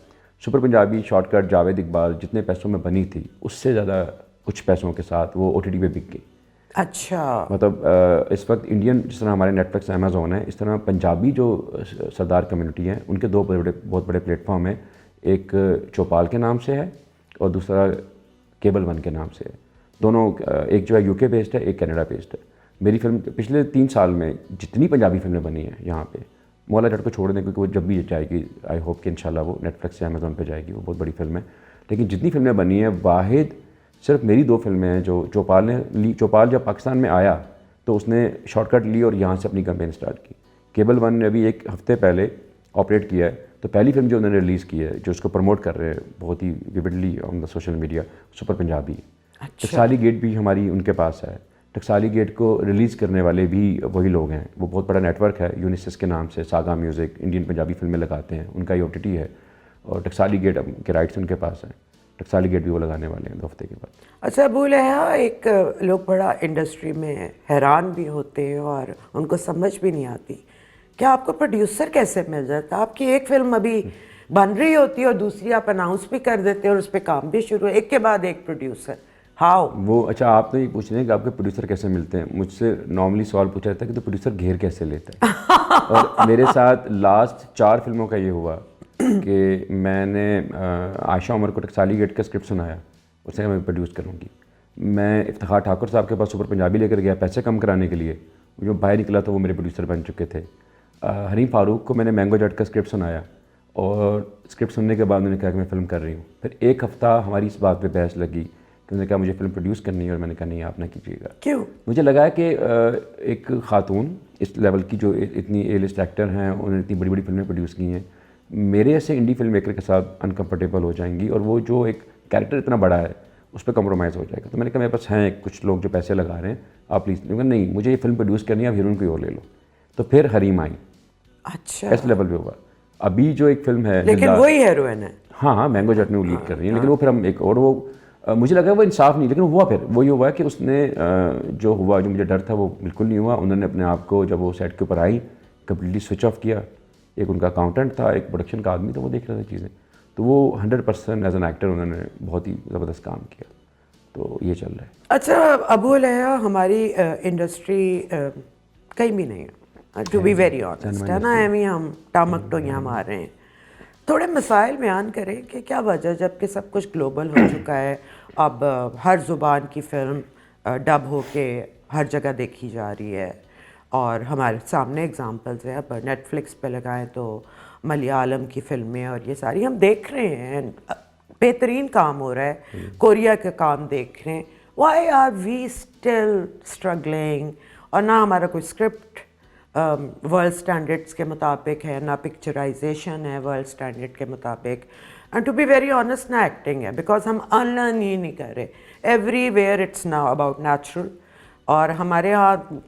सुपर पंजाबी, शॉर्टकट, जावेद इकबाल जितने पैसों में बनी थी उससे ज़्यादा कुछ पैसों के साथ वो OTT पे बिक गई। अच्छा, मतलब इस वक्त इंडियन, जिस तरह हमारे नेटफ्लिक्स, अमेज़ॉन है, इस तरह पंजाबी जो सरदार कम्युनिटी है उनके 2 बहुत बड़े प्लेटफॉर्म हैं। एक चौपाल के नाम से है और दूसरा केबल 1 के नाम से है। दोनों, एक जो है UK बेस्ड है, एक कनाडा बेस्ड है। मेरी फिल्म पिछले 3 साल में जितनी पंजाबी फिल्में बनी हैं यहाँ पे, मौला जट को छोड़ दें क्योंकि वो जब भी जाएगी आई होप कि इंशाल्लाह वो नेटफ्लिक्स या अमेज़ॉन पे जाएगी, वो बहुत बड़ी फिल्म है। लेकिन जितनी फिल्में बनी हैं, वाहिद सिर्फ मेरी 2 फिल्में हैं जो चौपाल ने ली। चौपाल जब पाकिस्तान में आया तो उसने शॉर्टकट ली और यहाँ से अपनी कैंपेन स्टार्ट की। केबल 1 ने अभी 1 हफ्ते पहले ऑपरेट किया है, तो पहली फिल्म जो उन्होंने रिलीज़ की है, जो उसको प्रमोट कर रहे हैं बहुत ही vividly on the social media, super Punjabi है। टकसाली गेट भी हमारी उनके पास है, टकसाली गेट को रिलीज़ करने वाले भी वही लोग हैं। वो बहुत बड़ा नेटवर्क है यूनिसिस के नाम से, सागा म्यूज़िक, इंडियन पंजाबी फिल्में लगाते हैं, उनका ये OTT है और टकसाली गेट के राइट्स उनके पास हैं। टकसाली गेट भी वो लगाने वाले हैं 2 हफ्ते के बाद। अच्छा अबू लहया, एक लोग बड़ा इंडस्ट्री में हैरान भी होते हैं और उनको समझ भी नहीं आती कि आपको प्रोड्यूसर कैसे मिल जाता। आपकी एक फिल्म अभी बन रही होती है और दूसरी आप अनाउंस भी कर देते हैं और उस पर काम भी शुरू, एक के बाद एक प्रोड्यूसर। हाउ वो अच्छा, आप तो ये पूछ रहे हैं कि आपके प्रोड्यूसर कैसे मिलते हैं। मुझसे नॉर्मली सवाल पूछा जाता है कि तो प्रोड्यूसर घेर कैसे लेता है। और मेरे साथ लास्ट 4 फिल्मों का ये हुआ कि मैंने आयशा उमर को टकसाली गेट का स्क्रिप्ट सुनाया, उसे मैं प्रोड्यूस करूँगी। मैं इफ्तिखार ठाकुर साहब के पास सुपर पंजाबी लेकर गया पैसे कम कराने के लिए, जो बाहर निकला तो वो मेरे प्रोड्यूसर बन चुके थे। हरीम फारूक को मैंने मैंगो जट का स्क्रिप्ट सुनाया और स्क्रिप्ट सुनने के बाद उन्होंने कहा कि मैं फ़िल्म कर रही हूँ। फिर 1 हफ़्ता हमारी इस बात पे बहस लगी कि उन्होंने कहा मुझे फ़िल्म प्रोड्यूस करनी है और मैंने कहा नहीं आप ना कीजिएगा। क्यों? मुझे लगा कि एक ख़ातून इस लेवल की जो इतनी A-लिस्ट एक्टर हैं, उन्होंने इतनी बड़ी बड़ी फिल्में प्रोड्यूस की हैं, मेरे ऐसे इंडी फिल्म मेकर के साथ अनकम्फर्टेबल हो जाएंगी और वो जो एक कैरेक्टर इतना बड़ा है उस पर कम्प्रोमाइज़ हो जाएगा। तो मैंने कहा मेरे पास हैं कुछ लोग जो पैसे लगा रहे हैं, आप प्लीज़। नहीं, मुझे ये फिल्म प्रोड्यूस करनी है, आप हीरोइन कोई और ले लो। तो फिर हरीम आई। अच्छा, इस लेवल पे हुआ। अभी जो एक फिल्म है लेकिन वही हीरोइन है। हाँ, मैंगो जट ने वो लीड कर रही है, लेकिन वो फिर हम एक और वो मुझे लगा वो इंसाफ नहीं, लेकिन हुआ फिर वही हुआ कि उसने जो हुआ, जो मुझे डर था वो बिल्कुल नहीं हुआ। उन्होंने अपने आप को जब वो सेट के ऊपर आई कम्प्लीटली स्विच ऑफ किया। एक उनका अकाउंटेंट था, एक प्रोडक्शन का आदमी था, वो देख रहा था चीज़ें। तो वो 100% एज एन एक्टर उन्होंने बहुत ही ज़बरदस्त काम किया। तो ये चल रहा है। अच्छा अबू लहया, हमारी इंडस्ट्री कहीं भी नहीं है, टू बी वेरी ऑनेस्ट, है ना। एम ही हम टामक तो यहाँ मार रहे हैं। थोड़े मसाइल बयान करें कि क्या वजह, जबकि सब कुछ ग्लोबल हो चुका है, अब हर ज़ुबान की फ़िल्म डब हो के हर जगह देखी जा रही है और हमारे सामने एग्जांपल्स हैं। अब नेटफ्लिक्स पे लगाएं तो मलयालम की फ़िल्में और ये सारी हम देख रहे हैं, बेहतरीन काम हो रहा है। कोरिया का काम देख रहे हैं। Why are we still struggling? और ना हमारा कोई स्क्रिप्ट वर्ल्ड स्टैंडर्ड्स के मुताबिक है, ना पिक्चराइजेशन है वर्ल्ड स्टैंडर्ड के मुताबिक, and to be very honest ना एक्टिंग है, बिकॉज हम अनलर्न ही नहीं कर रहे। Everywhere it's now about natural और हमारे यहाँ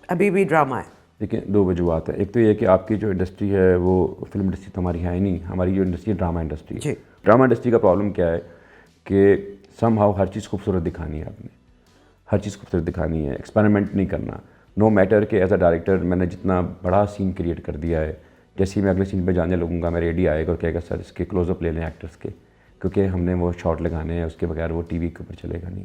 अभी भी ड्रामा है। देखिए 2 वजूहत है। एक तो ये कि आपकी जो इंडस्ट्री है वो फिल्म इंडस्ट्री तो हमारी है ही नहीं, हमारी जो इंडस्ट्री है ड्रामा इंडस्ट्री है। ड्रामा इंडस्ट्री का प्रॉब्लम क्या है कि समहाउ हर चीज़ खूबसूरत दिखानी है, आपने हर चीज़ खूबसूरत दिखानी है, एक्सपेरिमेंट नहीं करना। नो मैटर कि एज अ डायरेक्टर मैंने जितना बड़ा सीन क्रिएट कर दिया है, जैसे ही मैं अगले सीन पे जाने लगूंगा मेरे रेडी आएगा और कहेगा सर इसके क्लोजअप ले लें एक्टर्स के, क्योंकि हमने वो शॉट लगाने हैं, उसके बगैर वो टीवी के ऊपर चलेगा नहीं।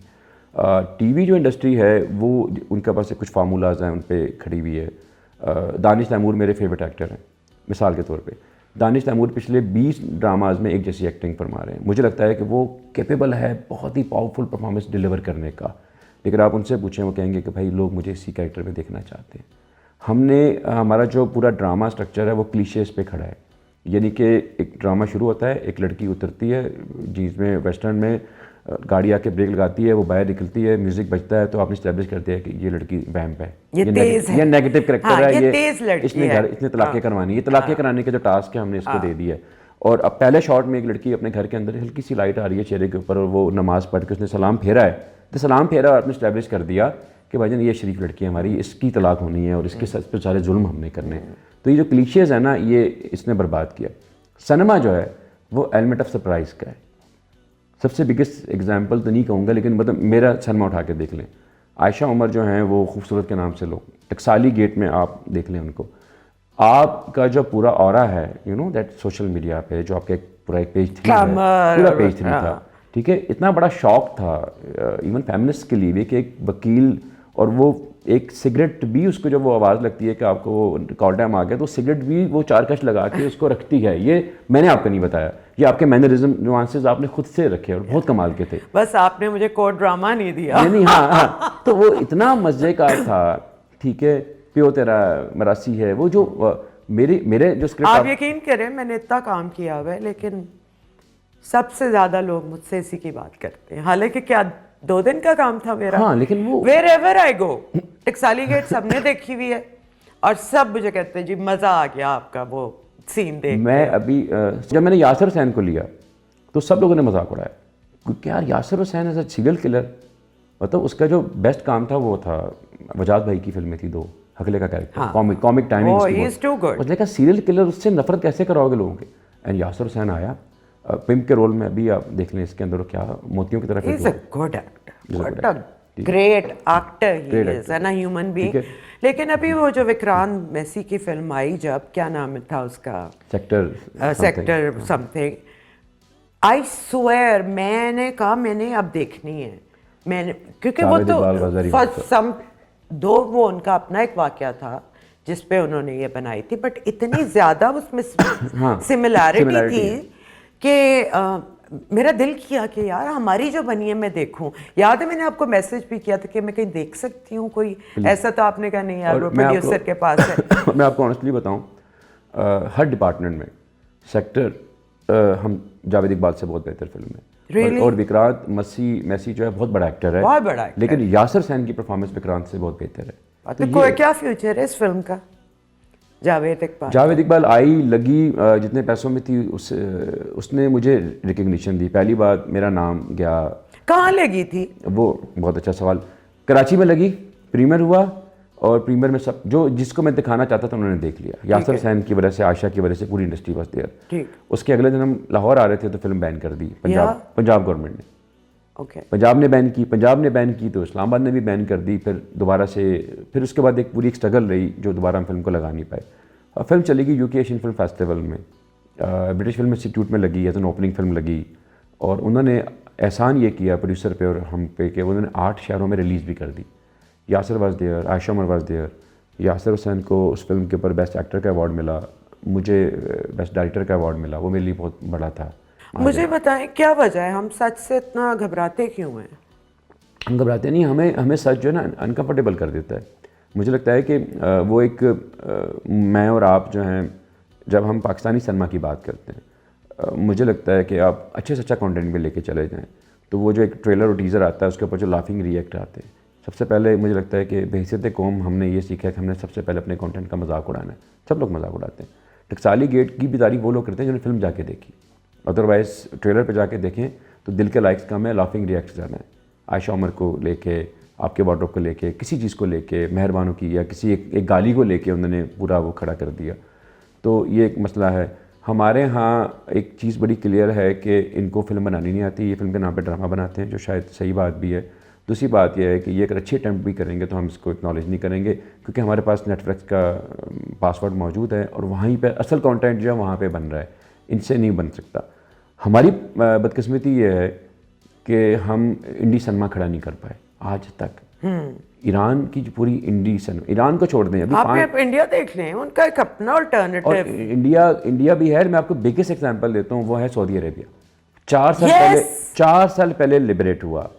टीवी जो इंडस्ट्री है वो उनके पास कुछ फार्मूलाज हैं, उन पर खड़ी हुई है। दानिश तैमूर मेरे फेवरेट एक्टर हैं, मिसाल के तौर पे दानिश तैमूर पिछले 20 ड्रामाज में एक जैसी एक्टिंग फरमा रहे हैं। मुझे लगता है कि वो कैपेबल है बहुत ही पावरफुल परफॉर्मेंस डिलीवर करने का, लेकिन आप उनसे पूछें वो कहेंगे कि भाई लोग मुझे इसी कैरेक्टर में देखना चाहते हैं। हमारा जो पूरा ड्रामा स्ट्रक्चर है वो क्लीशेस पे खड़ा है, यानी कि एक ड्रामा शुरू होता है, एक लड़की उतरती है जीन्स में वेस्टर्न में, गाड़ी आके ब्रेक लगाती है, वो बाहर निकलती है, म्यूजिक बजता है, तो आपने स्टैब्लिश करते हैं कि ये लड़की वैम्प है, ये नेगेटिव कैरेक्टर है, ये इसने तलाक़ें करवानी, ये तलाक़ें कराने का जो टास्क है हमने इसको दे दिया है। और अब पहले शॉट में एक लड़की अपने घर के अंदर हल्की सी लाइट आ रही है चेहरे के ऊपर और वो नमाज़ पढ़ के उसने सलाम फेरा है, तो सलाम फेरा और आपने स्टैब्लिश कर दिया कि भाईजान ये शरीफ लड़की है हमारी, इसकी तलाक होनी है और इसके सच पर सारे जुल्म हमने करने। तो ये जो क्लीशेज़ है ना, ये इसने बर्बाद किया। सिनेमा जो है वो एलिमेंट ऑफ सरप्राइज़ का है। सबसे बिगेस्ट एग्जांपल तो नहीं कहूँगा, लेकिन मतलब मेरा सिनेमा उठा के देख लें, आयशा उमर जो हैं वो खूबसूरत के नाम से लोग, टकसाली गेट में आप देख लें उनको, आपका जो पूरा ऑरा है you know that social media पे जो आपका पूरा एक पेज 3 है, पूरा पेज 3 था, ठीक है। इतना बड़ा शौक था इवन फेमिनिस्ट के लिए भी कि एक वकील, और वो एक सिगरेट भी उसको जब वो आवाज़ लगती है कि आपको वो कॉल टाइम आ गया, तो सिगरेट भी वो 4 कश लगा के उसको रखती है। ये मैंने आपको नहीं बताया, ये आपके मैनरिज्म नुआंसेस आपने खुद से रखे और बहुत कमाल के थे। बस आपने मुझे कोड ड्रामा नहीं दिया। नहीं, हाँ, तो वो इतना मज़े का था, ठीक है। प्यो तेरा मरासी है, वो जो मेरे जो स्क्रिप्ट, आप यकीन करें मैंने इतना काम किया हुआ है, लेकिन सबसे ज़्यादा लोग मुझसे इसी की बात करते हैं, हालांकि क्या 2 दिन का काम था मेरा। हाँ, लेकिन वो Wherever I go, टकसाली गेट सबने देखी हुई है और सब मुझे कहते हैं जी मज़ा आ गया आपका वो सीन देख। मैं अभी जब मैंने यासिर हुसैन को लिया तो सब लोगों ने मजाक उड़ाया, क्योंकि यार Yasir Hussain as a serial killer, मतलब उसका जो बेस्ट काम था वो था वजाद भाई की फिल्में थी 2, हकले का character, comic timing Oh, he is too good. उसने कहा सीरियल किलर उससे नफरत कैसे कराओगे लोगों के। एंड यासर हुसैन आया पिम्प के रोल में, अभी आप देख लें इसके अंदर क्या मोतियों की तरह fit He's a good actor. What a great actor he is, and a human being. लेकिन अभी वो जो विक्रांत मैसी की फिल्म आई जब, क्या नाम था उसका, सेक्टर समथिंग, आई स्वेयर मैंने कहा मैंने अब देखनी है, मैंने, क्योंकि वो तो फर्स्ट सम दो वो उनका अपना एक वाकया था जिस पे उन्होंने ये बनाई थी, बट इतनी ज़्यादा उसमें सिमिलैरिटी थी कि मेरा दिल किया कि यार हमारी जो बनी है मैं देखूं। याद है मैंने आपको मैसेज भी किया था कि मैं कहीं देख सकती हूँ कोई ऐसा, तो आपने कहा नहीं यार वो प्रोड्यूसर के पास है। मैं आपको ऑनेस्टली बताऊं, हर डिपार्टमेंट में सेक्टर हम जावेद इकबाल से बहुत बेहतर फिल्म है। really? और विक्रांत मैसी जो है बहुत बड़ा एक्टर है, बहुत बड़ा एक्टर, लेकिन यासर हुसैन की परफॉर्मेंस विक्रांत से बहुत बेहतर है। तो कोई क्या फ्यूचर है इस फिल्म का? जावेद इकबाल आई लगी जितने पैसों में थी उसने मुझे रिकग्निशन दी। पहली बात मेरा नाम गया। कहाँ लगी थी वो? बहुत अच्छा सवाल। कराची में लगी, प्रीमियर हुआ, और प्रीमियर में सब जो जिसको मैं दिखाना चाहता था उन्होंने देख लिया। यासर हुसैन की वजह से, आयशा की वजह से पूरी इंडस्ट्री बस देयर। उसके अगले दिन हम लाहौर आ रहे थे तो फिल्म बैन कर दी पंजाब गवर्नमेंट ने। पंजाब ने बैन की तो इस्लामाबाद ने भी बैन कर दी। फिर दोबारा से फिर उसके बाद एक पूरी स्ट्रगल रही जो दोबारा हम फिल्म को लगा नहीं पाए। फिल्म चलेगी यूके एशियन फिल्म फेस्टिवल में, ब्रिटिश फिल्म इंस्टीट्यूट में लगी, एज एन ओपनिंग फिल्म लगी, और उन्होंने एहसान ये किया प्रोड्यूसर पे और हम पे कि उन्होंने 8 शहरों में रिलीज़ भी कर दी। Yasir was there, Ayesha Umar was there. Yasir Hussain को उस फिल्म के ऊपर बेस्ट एक्टर का अवार्ड मिला, मुझे बेस्ट डायरेक्टर का अवार्ड मिला, वो मेरे लिए बहुत बड़ा था। मुझे बताएं क्या वजह है, हम सच से इतना घबराते क्यों हैं? हम घबराते नहीं, हमें सच जो है ना अनकम्फर्टेबल कर देता है। मुझे लगता है कि वो एक मैं और आप जो हैं, जब हम पाकिस्तानी सिनेमा की बात करते हैं, मुझे लगता है कि आप अच्छे से अच्छा कंटेंट भी लेके चले जाएं, तो वो जो एक ट्रेलर और टीज़र आता है उसके ऊपर जो लाफिंग रिएक्ट आते हैं, सबसे पहले मुझे लगता है कि बहैसियत कौम हमने ये सीखा है कि हमने सबसे पहले अपने कंटेंट का मजाक उड़ाना है। सब लोग मजाक उड़ाते हैं। टकसाली गेट की भी तारीफ वो लोग करते हैं जिन्होंने फिल्म जाके देखी, अदरवाइज़ ट्रेलर पे जाके देखें तो दिल के लाइक्स कम है, लाफिंग रिएक्ट ज़्यादा है। आयशा उमर को लेके, आपके वार्डरोब को लेके, किसी चीज़ को लेके, मेहरबानों की या किसी एक गाली को लेके उन्होंने पूरा वो खड़ा कर दिया। तो ये एक मसला है। हमारे यहाँ एक चीज़ बड़ी क्लियर है कि इनको फिल्म बनानी नहीं आती, ये फिल्म के नाम पे ड्रामा बनाते हैं, जो शायद सही बात भी है। दूसरी बात यह है कि ये अगर अच्छी अटैम्प्ट भी करेंगे तो हम इसको एक्नॉलेज नहीं करेंगे, क्योंकि हमारे पास नेटफ्लिक्स का पासवर्ड मौजूद है और वहीं पे असल कंटेंट जो है वहाँ पे बन रहा है, इनसे नहीं बन सकता। हमारी बदकिस्मती ये है कि हम इंडी सिनेमा खड़ा नहीं कर पाए आज तक। ईरान की जो पूरी इंडी सिनेमा, ईरान को छोड़ दें, अभी आप इंडिया देख लें, उनका एक अपना अल्टरनेटिव। और इंडिया भी है। मैं आपको बिगेस्ट एग्जांपल देता हूँ, वो है सऊदी अरेबिया। 4 साल पहले लिबरेट हुआ।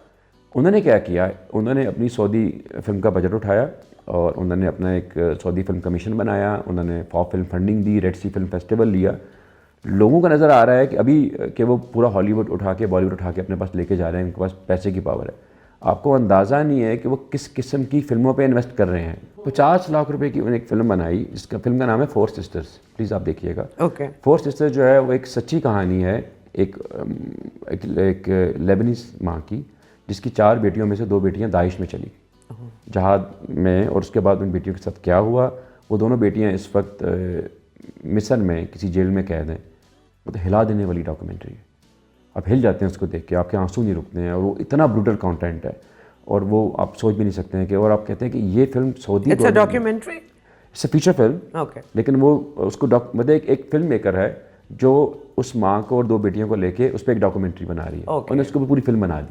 उन्होंने क्या किया, उन्होंने अपनी सऊदी फिल्म का बजट उठाया और उन्होंने अपना एक सऊदी फिल्म कमीशन बनाया, उन्होंने फॉर फिल्म फंडिंग दी, रेड सी फिल्म फेस्टिवल लिया। लोगों को नज़र आ रहा है कि अभी कि वो पूरा हॉलीवुड उठा के, बॉलीवुड उठा के अपने पास लेके जा रहे हैं, उनके पास पैसे की पावर है। आपको अंदाज़ा नहीं है कि वो किस किस्म की फ़िल्मों पे इन्वेस्ट कर रहे हैं। 50 लाख रुपए की उन्होंने एक फ़िल्म बनाई, जिसका फिल्म का नाम है 4 सिस्टर्स। प्लीज़ आप देखिएगा। 4 सिस्टर्स जो है वो एक सच्ची कहानी है, एक लेबनीज़ माँ की, जिसकी 4 बेटियों में से 2 बेटियाँ दाइश में चली जहाद में, और उसके बाद उन बेटियों के साथ क्या हुआ। वो दोनों बेटियाँ इस वक्त मिस्र में किसी जेल में कैद हैं। वो तो हिला देने वाली डॉक्यूमेंट्री है। आप हिल जाते हैं उसको देख के, आपके आंसू नहीं रुकते हैं, और वो इतना ब्रूटल कंटेंट है और वो आप सोच भी नहीं सकते हैं कि, और आप कहते हैं कि ये film Saudi documentary, it's a feature film, लेकिन वो उसको मतलब एक फिल्म मेकर है जो उस माँ को और 2 बेटियों को लेके उस पर एक डॉक्यूमेंट्री बना रही है। उन्होंने उसको पूरी फिल्म बना दी।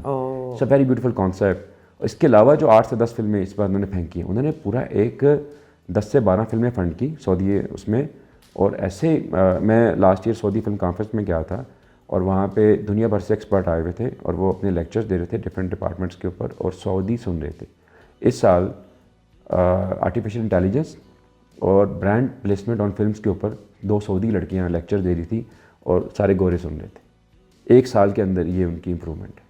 It's a very beautiful concept. इसके अलावा जो 8 से 10 फिल्में इस बार उन्होंने फेंकी हैं, उन्होंने पूरा एक 10 से 12 फिल्में फंड की सऊदी उसमें। और ऐसे मैं last year Saudi film conference में गया था और वहाँ पे दुनिया भर से एक्सपर्ट आए हुए थे और वो अपने लेक्चर्स दे रहे थे डिफरेंट डिपार्टमेंट्स के ऊपर, और सऊदी सुन रहे थे। इस साल आर्टिफिशियल इंटेलिजेंस और ब्रांड प्लेसमेंट ऑन फिल्म्स के ऊपर 2 सऊदी लड़कियाँ लेक्चर दे रही थी और सारे गोरे सुन रहे थे। 1 साल के अंदर ये उनकी इम्प्रूवमेंट है।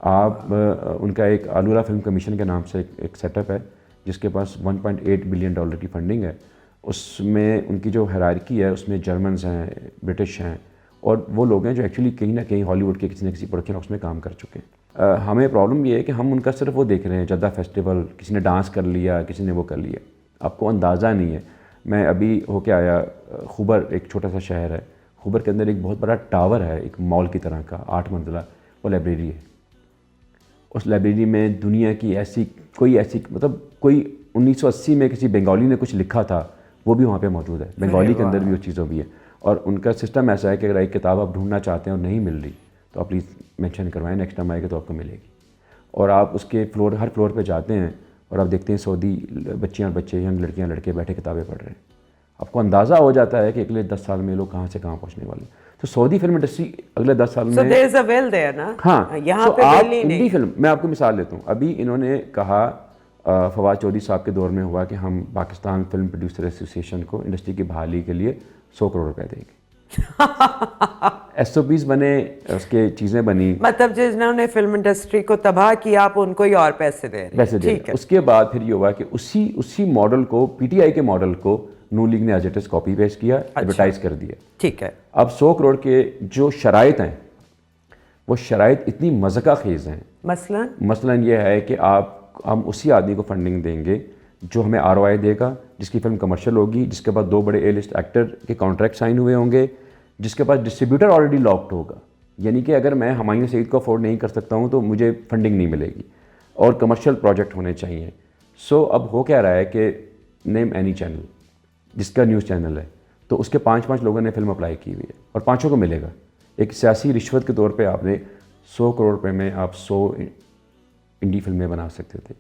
आप उनका एक आलूरा फिल्म कमीशन के नाम से एक सेटअप है जिसके पास $1.8 बिलियन की फंडिंग है। उसमें उनकी जो हायरार्की है उसमें जर्मन्स हैं, ब्रिटिश हैं, और वो लोग हैं जो एक्चुअली कहीं ना कहीं हॉलीवुड के किसी न किसी प्रोडक्शन हाउस में काम कर चुके हैं। हमें प्रॉब्लम ये है कि हम उनका सिर्फ वो देख रहे हैं, जद्दा फेस्टिवल, किसी ने डांस कर लिया, किसी ने वो कर लिया, आपको अंदाज़ा नहीं है। मैं अभी होके आया, खुबर एक छोटा सा शहर है, खुबर के अंदर एक बहुत बड़ा टावर है, एक मॉल की तरह का, 8 मंजिला, वो लाइब्रेरी है। उस लाइब्रेरी में दुनिया की ऐसी मतलब कोई 1980 में किसी बंगाली ने कुछ लिखा था, वो भी वहाँ पे मौजूद है। बंगाली के अंदर भी वो चीज़ों भी है। और उनका सिस्टम ऐसा है कि अगर एक किताब आप ढूंढना चाहते हैं और नहीं मिल रही तो आप प्लीज़ मेंशन करवाएं, नेक्स्ट टाइम आएगा तो आपको मिलेगी। और आप उसके हर फ्लोर पे जाते हैं और आप देखते हैं सऊदी बच्चियाँ और बच्चे, यंग लड़कियाँ लड़के बैठे किताबें पढ़ रहे हैं। आपको अंदाज़ा हो जाता है कि अगले 10 साल में लोग कहाँ से कहाँ पहुँचने वाले। तो सऊदी फिल्म इंडस्ट्री अगले 10 साल में there is a will there, ना? हाँ, यहाँ पे आप will ही इंडी नहीं। फिल्म, मैं आपको मिसाल देता हूँ। अभी इन्होंने कहा, फवाद चौधरी साहब के दौर में हुआ कि हम पाकिस्तान फिल्म प्रोड्यूसर एसोसिएशन को इंडस्ट्री की बहाली के लिए 100 करोड़ रुपए देंगे। SOPs बने, उसके चीज़ें बनी, मतलब जिन्होंने फिल्म इंडस्ट्री को तबाह किया, आप उनको ही और पैसे दे रहे हैं। ठीक है। उसके बाद फिर ये हुआ कि उसी मॉडल को, PTI के मॉडल को नून लीग ने as it is copy paste किया, एडवर्टाइज कर दिया। ठीक है। अब 100 करोड़ के जो शराइत हैं, वो शराइत इतनी मज़का खेज़ हैं। मसलन ये है कि हम उसी आदमी को फंडिंग देंगे जो हमें ROI देगा, जिसकी फिल्म कमर्शियल होगी, जिसके बाद 2 बड़े A-लिस्ट एक्टर के कॉन्ट्रैक्ट साइन हुए होंगे, जिसके पास डिस्ट्रीब्यूटर ऑलरेडी लॉक्ड होगा। यानी कि अगर मैं हुमायूं सईद को अफोर्ड नहीं कर सकता हूँ तो मुझे फंडिंग नहीं मिलेगी, और कमर्शियल प्रोजेक्ट होने चाहिए। सो अब हो क्या रहा है कि नेम एनी चैनल, जिसका न्यूज़ चैनल है, तो उसके 5-5 लोगों ने फिल्म अप्लाई की हुई है और 5 को मिलेगा। एक सियासी रिश्वत के तौर पे आपने 100 करोड़ रुपए में आप 100 इंडी फिल्में बना सकते थे।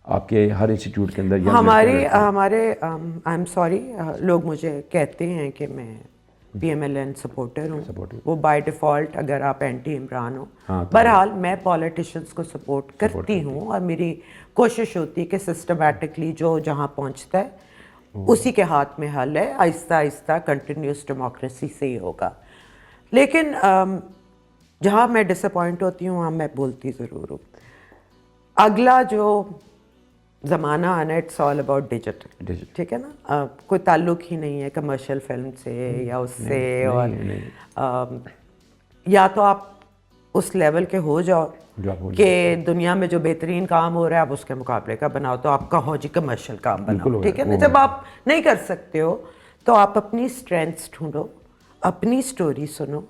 आपके हर इंस्टीट्यूट के अंदर हमारे आई एम सॉरी, लोग मुझे कहते हैं कि मैं PMLN सपोर्टर हूँ। वो बाय डिफ़ॉल्ट, अगर आप एंटी इमरान हो, बहरहाल मैं पॉलिटिशियंस को सपोर्ट करती हूँ और मेरी कोशिश होती है कि सिस्टमैटिकली जो जहाँ पहुँचता है उसी के हाथ में हल है। आहिस्ता आहिस्ता कंटिन्यूस डेमोक्रेसी से ही होगा। लेकिन जहाँ मैं डिसअपॉइंट होती हूँ वहाँ मैं बोलती ज़रूर हूँ। अगला जो ज़माना आना, इट्स ऑल अबाउट डिजिटल, ठीक है ना? कोई ताल्लुक ही नहीं है कमर्शियल फिल्म से या उससे, और या तो आप उस लेवल के हो जाओ कि दुनिया में जो बेहतरीन काम हो रहा है आप उसके मुकाबले का बनाओ, तो आपका हो जी कमर्शियल काम बनाओ, ठीक है ना? जब आप नहीं कर सकते हो तो आप अपनी स्ट्रेंथ्स ढूंढो, अपनी स्टोरी सुनो,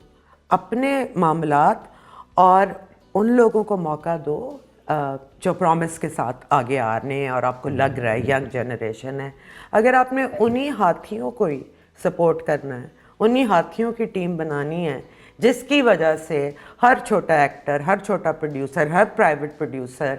अपने मामलात, और उन लोगों को मौका दो जो प्रॉमिस के साथ आगे आ रहे हैं और आपको लग रहा है यंग जनरेशन है। अगर आपने उन्हीं हाथियों को ही सपोर्ट करना है, उन्हीं हाथियों की टीम बनानी है जिसकी वजह से हर छोटा एक्टर, हर छोटा प्रोड्यूसर, हर प्राइवेट प्रोड्यूसर,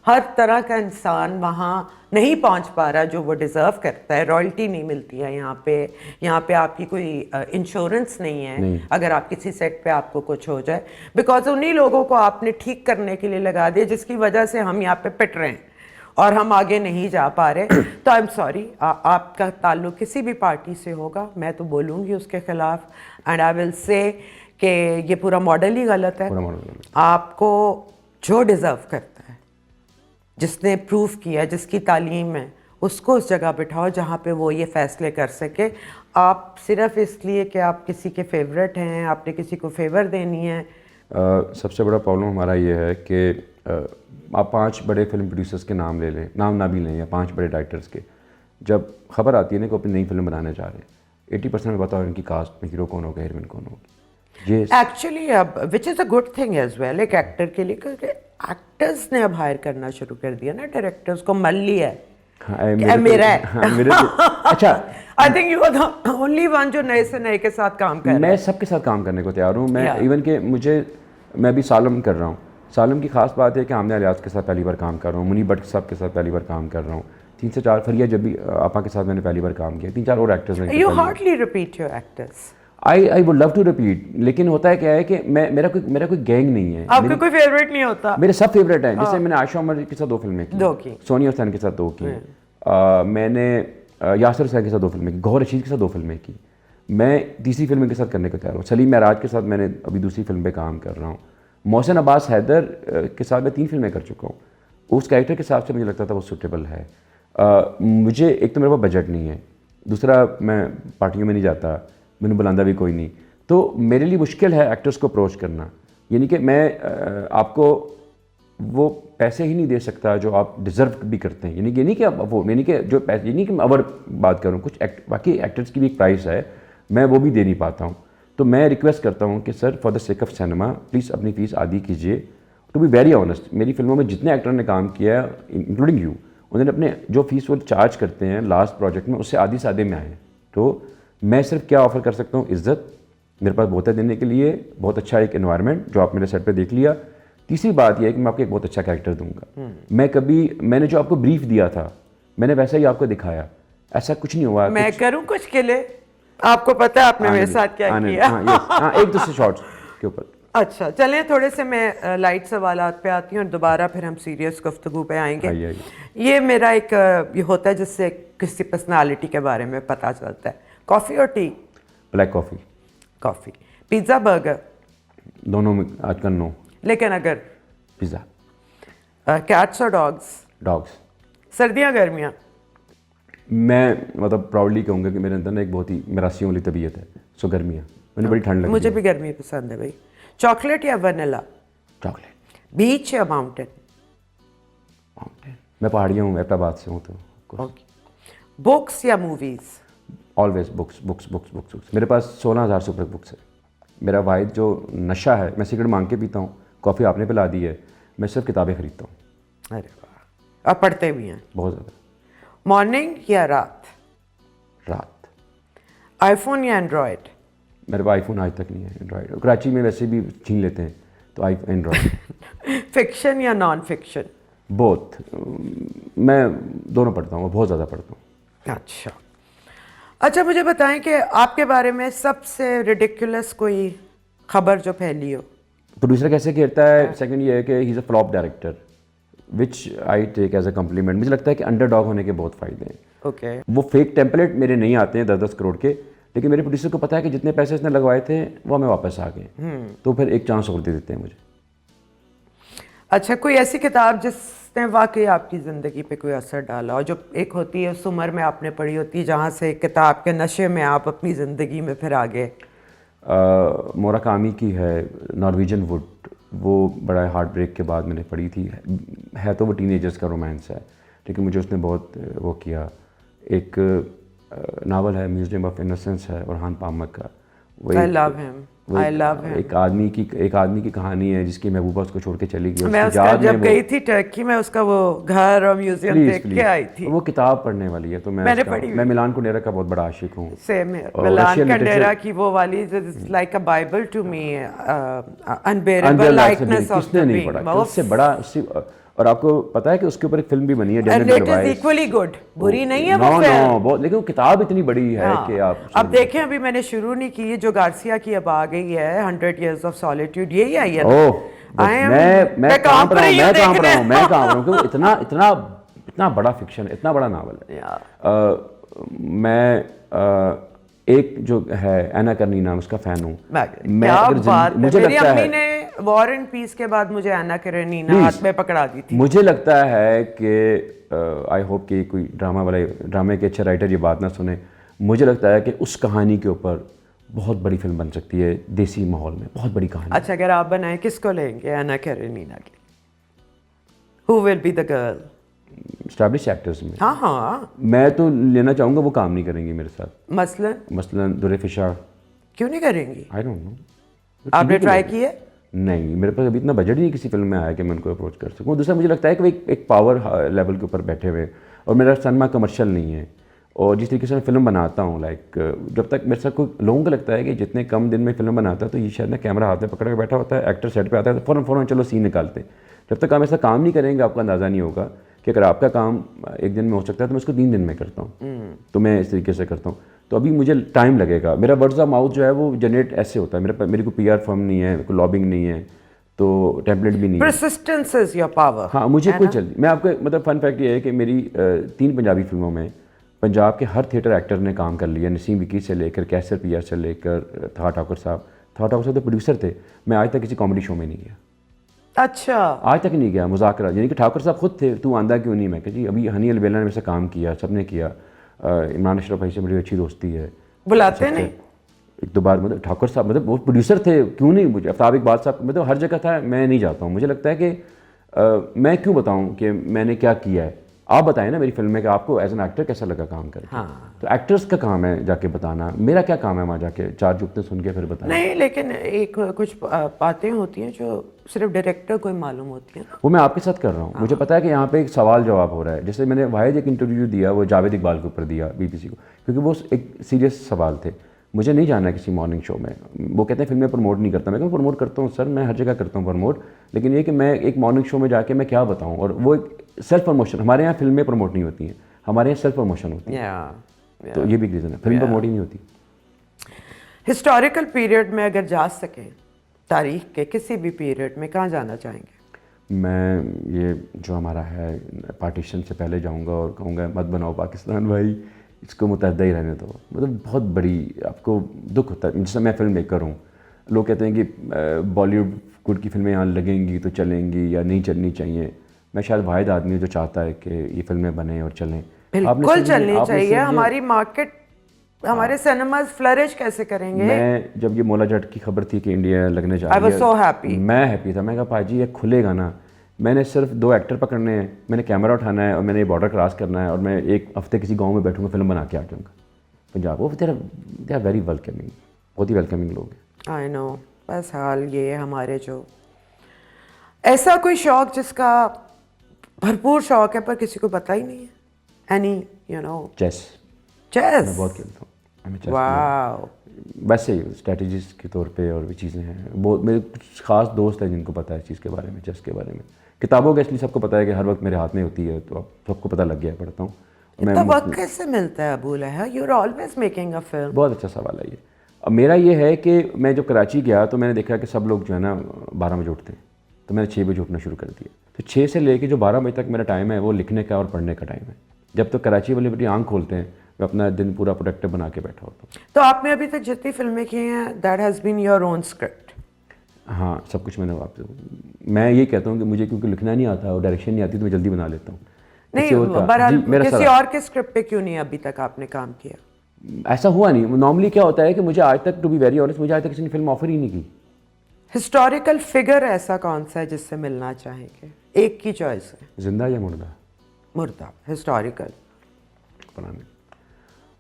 हर तरह का इंसान वहाँ नहीं पहुँच पा रहा जो वो डिज़र्व करता है। रॉयल्टी नहीं मिलती है यहाँ पे आपकी कोई इंश्योरेंस नहीं है अगर आप किसी सेट पे आपको कुछ हो जाए, बिकॉज उन्हीं लोगों को आपने ठीक करने के लिए लगा दिया जिसकी वजह से हम यहाँ पे पिट रहे हैं और हम आगे नहीं जा पा रहे। तो आई एम सॉरी, आपका ताल्लुक किसी भी पार्टी से होगा, मैं तो बोलूँगी उसके खिलाफ, एंड आई विल से कि ये पूरा मॉडल ही गलत है। आपको जो डिज़र्व करता है, जिसने प्रूफ किया, जिसकी तालीम है, उसको उस जगह बिठाओ जहाँ पे वो ये फैसले कर सके। आप सिर्फ इसलिए कि आप किसी के फेवरेट हैं, आपने किसी को फेवर देनी है। सबसे बड़ा प्रॉब्लम हमारा ये है कि आप 5 बड़े फिल्म प्रोड्यूसर्स के नाम ले लें, नाम ना भी लें, या 5 बड़े डायरेक्टर्स के, जब खबर आती है ना कि अपनी नई फिल्म बनाने जा रहे हैं, 80% में बताओ इनकी कास्ट में हीरो कौन होगा, हीरोइन कौन होगी। एक्चुअली अब which is a good thing as well एक एक्टर के लिए, क्योंकि एक्टर्स ने अब हायर करना शुरू कर दिया ना, डायरेक्टर्स को मल लिया है। मेरा अच्छा, I think you are the only one जो नए से नए के साथ काम कर रहा है। मैं सबके साथ काम करने को तैयार हूँ। मैं इवन के मैं अभी सालम कर रहा हूँ। सालम की खास बात है कि आमने अलियास के साथ पहली बार काम कर रहा हूँ, मुनीब भट्ट साहब के साथ पहली बार काम कर रहा हूँ, 3 से 4 फरिया जबी आपा के साथ मैंने पहली बार काम किया, 3-4 और एक्टर्स ने। You hardly repeat your actors. I would love to repeat, लेकिन होता है क्या है कि मेरा कोई गैंग नहीं है। आपका कोई फेवरेट नहीं होता? मेरे सब फेवरेट हैं। जैसे मैंने आयशा उमर के साथ 2 फिल्में की, सोनिया हुसैन के साथ 2 की, मैंने यासिर हुसैन के साथ 2 फिल्में की, गौहर रशीद के साथ 2 फिल्में की। मैं तीसरी फिल्म के साथ करने को तैयार हूँ। सलीम महराज के साथ मैंने अभी दूसरी फिल्म पे काम कर रहा हूँ। मोहसिन अब्बास हैदर के साथ मैं 3 फिल्में कर चुका हूँ। उस कैरेक्टर के हिसाब से मुझे लगता था वो सूटेबल है। मुझे एक तो मेरे पास बजट नहीं है, दूसरा मैं पार्टियों में नहीं जाता, मैंने बुलांदा भी कोई नहीं, तो मेरे लिए मुश्किल है एक्टर्स को अप्रोच करना, यानी कि मैं आपको वो पैसे ही नहीं दे सकता जो आप डिज़र्व भी करते हैं, यानी कि नहीं कि आप वो, यानी कि जो पैसे, यानी कि मैं अवर बात करूँ कुछ बाकी एक्टर्स की भी एक प्राइस है, मैं वो भी दे नहीं पाता हूँ। तो मैं रिक्वेस्ट करता हूँ कि sir for the sake of cinema please अपनी फ़ीस आधी कीजिए। टू बी वेरी ऑनेस्ट, मेरी फिल्मों में जितने एक्टर ने काम किया है इंक्लूडिंग यू, उन्होंने अपने जो फीस वो चार्ज करते हैं लास्ट प्रोजेक्ट में उससे आधी सादे में आए। तो मैं सिर्फ क्या ऑफ़र कर सकता हूँ, इज़्ज़त, मेरे पास बहुत है देने के लिए, बहुत अच्छा एक एनवायरनमेंट जो आप मेरे सेट पे देख लिया। तीसरी बात यह है कि मैं आपको एक बहुत अच्छा कैरेक्टर दूंगा। मैंने जो आपको ब्रीफ दिया था मैंने वैसा ही आपको दिखाया, ऐसा कुछ नहीं हुआ। मैं करूं कुछ के लिए, आपको पता है आपने मेरे साथ क्या किया। हाँ, एक दूसरे शॉट्स के ऊपर। अच्छा चलें, थोड़े से मैं लाइट सवालात पे आती हूँ और दोबारा फिर हम सीरियस गुफ्तगू पे आएंगे। आइए। ये मेरा एक ये होता है जिससे किसी पर्सनालिटी के बारे में पता चलता है। कॉफ़ी और T? Black coffee. Coffee. Pizza burger? दोनों में आजकल नो। लेकिन अगर पिज़्ज़ा। कैट्स और डॉग्स? डॉग्स। सर्दियाँ गर्मियाँ? मैं मतलब प्राउडली कहूँगा कि मेरे अंदर ना एक बहुत ही मरासियों वाली तबीयत है, सो गर्मियाँ, मुझे बड़ी ठंड लगती है। मुझे भी गर्मी पसंद है भाई। चॉकलेट या वनीला? चॉकलेट। बीच या माउंटेन? माउंटेन। मैं पहाड़ियों हूँ, एबटाबाद से हूँ तो। ओके। बुक्स या movies? Always books books books books books. मेरे पास 16,000 से ऊपर बुक्स है। मेरा वाहिद जो नशा है, मैं सिगरेट मांग के पीता हूँ, कॉफ़ी आपने पिला दी है, मैं सिर्फ किताबें खरीदता हूँ। अरे वाह, आप पढ़ते भी हैं? बहुत ज़्यादा। मॉर्निंग या रात? रात। आईफोन या एंड्रॉयड? मेरे पास आईफोन आज तक नहीं है, एंड्रॉयड। कराची में वैसे भी छीन लेते हैं तो एंड्रॉयड। फिक्शन या नॉन फिक्शन? बोथ। मैं दोनों पढ़ता हूँ, बहुत ज़्यादा पढ़ता हूँ। अच्छा मुझे बताएं कि आपके बारे में सबसे रिडिकुलस कोई खबर जो फैली हो। प्रोड्यूसर कैसे कहता है, सेकंड ये है कि he is a flop director, which I take as a compliment. मुझे लगता है कि अंडरडॉग होने के बहुत फ़ायदे हैं। ओके। वो फेक टेम्पलेट मेरे नहीं आते हैं 10-10 करोड़ के, लेकिन मेरे प्रोड्यूसर को पता है कि जितने पैसे उसने लगवाए थे वो हमें वापस आ गए, तो फिर एक चांस और दे देते हैं मुझे। अच्छा, कोई ऐसी किताब जिसने वाकई आपकी ज़िंदगी पे कोई असर डाला और जो एक होती है उस उम्र में आपने पढ़ी होती है जहाँ से किताब के नशे में आप अपनी ज़िंदगी में फिर आ गए? मोराकामी की है नॉर्वेजियन वुड, वो बड़ा हार्ट ब्रेक के बाद मैंने पढ़ी थी। है तो वो टीनेजर्स का रोमांस है, लेकिन मुझे उसने बहुत वो किया। एक नावल है म्यूजियम ऑफ इनोसेंस है ऑरहान पामक का। I love him. I love him. एक आदमी की कहानी है जिसकी महबूबा उसको छोड़ के चली गई। मैं उसका जब गई थी टर्की में उसका वो घर और म्यूजियम देख के आई थी। वो किताब पढ़ने वाली है, तो मैंने पढ़ी। मैं मिलान कुंडेरा का बहुत बड़ा आशिक हूँ। सेम है। मिलान कुंडेरा की वो वाली like a Bible to me, unbearable likeness of the being. उससे बड़ा और आपको पता है कि उसके ऊपर एक फिल्म भी बनी है, and it is equally good. बुरी नहीं है वो फिल्म बहुत, लेकिन वो किताब इतनी बड़ी है कि आप अब देखें। अभी मैंने शुरू नहीं की, जो गार्सिया की अब आ गई है 100 Years of Solitude, यही आई है। मैं कहाँ पर हूँ कि इतना बड़ा फिक्शन, इतना बड़ा नावल है। मैं एक जो है एना करनीना, उसका फैन हूँ मैं। मुझे लगता है ने वॉर एंड पीस के बाद मुझे एना करनीना हाथ में पकड़ा दी थी। मुझे लगता है कि आई होप कि कोई ड्रामे के अच्छे राइटर ये बात ना सुने। मुझे लगता है कि उस कहानी के ऊपर बहुत बड़ी फिल्म बन सकती है, देसी माहौल में बहुत बड़ी कहानी। अच्छा, अगर आप बनाए किसको लेंगे एना करनीना के? Who will be the girl? Establish actors में हाँ मैं तो लेना चाहूँगा, वो काम नहीं करेंगी मेरे साथ। मसलन दुरे फिशा। क्यों नहीं करेंगी? आई डोंट नो, आपने ट्राई की है? नहीं, मेरे पास अभी इतना बजट ही नहीं किसी फिल्म में आया कि मैं उनको अप्रोच कर सकूँ। दूसरा मुझे लगता है कि वो एक पावर लेवल के ऊपर बैठे हुए, और मेरा सिनेमा कमर्शियल नहीं है। और जिस तरीके से मैं फिल्म बनाता हूँ, जब तक मेरे साथ कोई लोगों को लगता है कि जितने कम दिन में फिल्म बनाता है तो ये शायद ना कैमरा हाथ में पकड़ के बैठा होता है, एक्टर सेट पे आता है तो फ़ौरन चलो सीन निकालते हैं। जब तक आप ऐसा काम नहीं करेंगे आपका अंदाज़ा नहीं होगा कि अगर आपका काम एक दिन में हो सकता है तो मैं उसको 3 दिन में करता हूँ। तो मैं इस तरीके से करता हूँ, तो अभी मुझे टाइम लगेगा। मेरा वर्ड्स ऑफ माउथ जो है वो जनरेट ऐसे होता है। मेरी कोई PR फर्म नहीं है, कोई लॉबिंग नहीं है, तो टेम्पलेट भी नहीं है। Persistence is your power. हाँ, मुझे कोई चल। मैं आपको मतलब फन फैक्ट ये है कि मेरी 3 पंजाबी फिल्मों में पंजाब के हर थिएटर एक्टर ने काम कर लिया। नसीम विकी से लेकर कैसर PR से लेकर था ठाकुर साहब तो प्रोड्यूसर थे। मैं आज तक किसी कॉमेडी शो में नहीं गया। अच्छा, आज तक नहीं गया। मुज़ाकरा, यानी कि ठाकुर साहब खुद थे, तू आंदा क्यों नहीं? मैं कि जी अभी हनी अलवेला ने मेरे से काम किया, सब ने किया। इमरान अशरफ भाई से बड़ी अच्छी दोस्ती है। बुलाते नहीं? एक दो बार मतलब ठाकुर साहब मतलब वो प्रोड्यूसर थे, क्यों नहीं, मुझे आफ्ताब इकबाल साहब मतलब हर जगह था, मैं नहीं जाता हूँ। मुझे लगता है कि मैं क्यों बताऊँ कि मैंने क्या किया है। आप बताएं ना मेरी फिल्म में कि आपको एज एन एक्टर कैसा लगा काम करके। हाँ। तो एक्टर्स का काम है जाके बताना, मेरा क्या काम है वहाँ जाके चार जुगतें सुन के फिर बताना। नहीं, लेकिन एक कुछ बातें होती हैं जो सिर्फ डायरेक्टर को ही मालूम होती हैं ना। वो मैं आपके साथ कर रहा हूँ। मुझे पता है कि यहाँ पे एक सवाल जवाब हो रहा है। जैसे मैंने वाहिद एक इंटरव्यू दिया, वो जावेद इकबाल के ऊपर दिया बीबीसी को, क्योंकि वो एक सीरियस सवाल थे। मुझे नहीं जाना है किसी मॉर्निंग शो में। वो कहते हैं फिल्में प्रमोट नहीं करता। मैं कहूँ प्रमोट करता हूँ सर, मैं हर जगह करता हूँ प्रमोट, लेकिन ये कि मैं एक मॉर्निंग शो में जाके मैं क्या बताऊँ। और वो एक सेल्फ प्रमोशन, हमारे यहाँ फिल्में प्रमोट नहीं होती हैं, हमारे यहाँ सेल्फ प्रमोशन होती है। तो ये भी रीज़न है, फिल्म प्रमोट ही नहीं होती। हिस्टोरिकल पीरियड में अगर जा सकें, तारीख के किसी भी पीरियड में, कहाँ जाना चाहेंगे? मैं ये जो हमारा है पार्टीशन से पहले जाऊंगा और कहूँगा मत बनाओ पाकिस्तान भाई, इसको मुतहदा ही रहने दो। मतलब बहुत बड़ी आपको दुख होता है। जैसे मैं फिल्म मेकर हूँ, लोग कहते हैं कि बॉलीवुड की फिल्में यहाँ लगेंगी तो चलेंगी या नहीं चलनी चाहिए। मैं शायद वाहिद आदमी हूँ जो चाहता है कि ये फिल्में बने और चलें। बिल्कुल चलनी चाहिए। हमारी मार्केट, हमारे सिनेमाज फ्लरिश कैसे करेंगे? मैं जब ये मौला जट की खबर थी कि इंडिया लगने जा आई रही वाज सो हैप्पी। मैं हैप्पी था। मैं कहा भाजी ये खुलेगा ना, मैंने सिर्फ 2 एक्टर पकड़ने हैं, मैंने कैमरा उठाना है और मैंने ये बॉर्डर क्रॉस करना है और मैं एक हफ्ते किसी गांव में बैठूंगा, फिल्म बना के आ जाऊँगा पंजाब। वो दे आर वेरी वेलकमिंग, बहुत ही वेलकमिंग लोग हैं। I know. बस हाल ये है हमारे जो ऐसा कोई शौक जिसका भरपूर शौक है पर किसी को पता ही नहीं है। Any you know chess chess मैं बहुत खेलता हूँ। मैं चेस वाओ। वैसे ही स्ट्रेटजीज के तौर पे और भी चीज़ें हैं। बहुत मेरे कुछ खास दोस्त हैं जिनको पता है इस चीज़ के बारे में, चेस के बारे में। किताबों का इसलिए सबको पता है कि हर वक्त मेरे हाथ में होती है, तो अब सबको पता लग गया है, पढ़ता हूँ मैं। इतना वक्त कैसे मिलता है अबू लहा? You are always making a film. बहुत अच्छा सवाल है ये। अब मेरा ये है कि मैं जब कराची गया तो मैंने देखा कि सब लोग जो है ना 12 बजे उठते हैं, तो मैंने 6 बजे उठना शुरू कर दिया। तो 6 से लेके जो 12 बजे तक मेरा टाइम है वो लिखने का और पढ़ने का टाइम है। जब तक कराची वाले बेटी आँख खोलते हैं मैं अपना दिन पूरा प्रोडक्टिव बना के बैठा होता हूँ। तो आपने अभी तक जितनी फिल्में की हैं, that has been your own script? हाँ, सब कुछ मैंने आपसे, मैं ये कहता हूँ कि मुझे क्योंकि लिखना नहीं आता और डायरेक्शन नहीं आती तो मैं जल्दी बना लेता हूँ। नहीं, बहरहाल किसी और के स्क्रिप्ट पे क्यों नहीं अभी तक आपने काम किया? ऐसा हुआ नहीं। नॉर्मली क्या होता है कि मुझे आज तक, टू बी वेरी ऑनेस्ट, मुझे आज तक किसी ने फिल्म ऑफर ही नहीं की। हिस्टोरिकल फिगर ऐसा कौन सा है जिससे मिलना चाहेंगे? एक की चॉइस है। जिंदा या मुर्दा? मुर्दा। हिस्टोरिकल पता नहीं,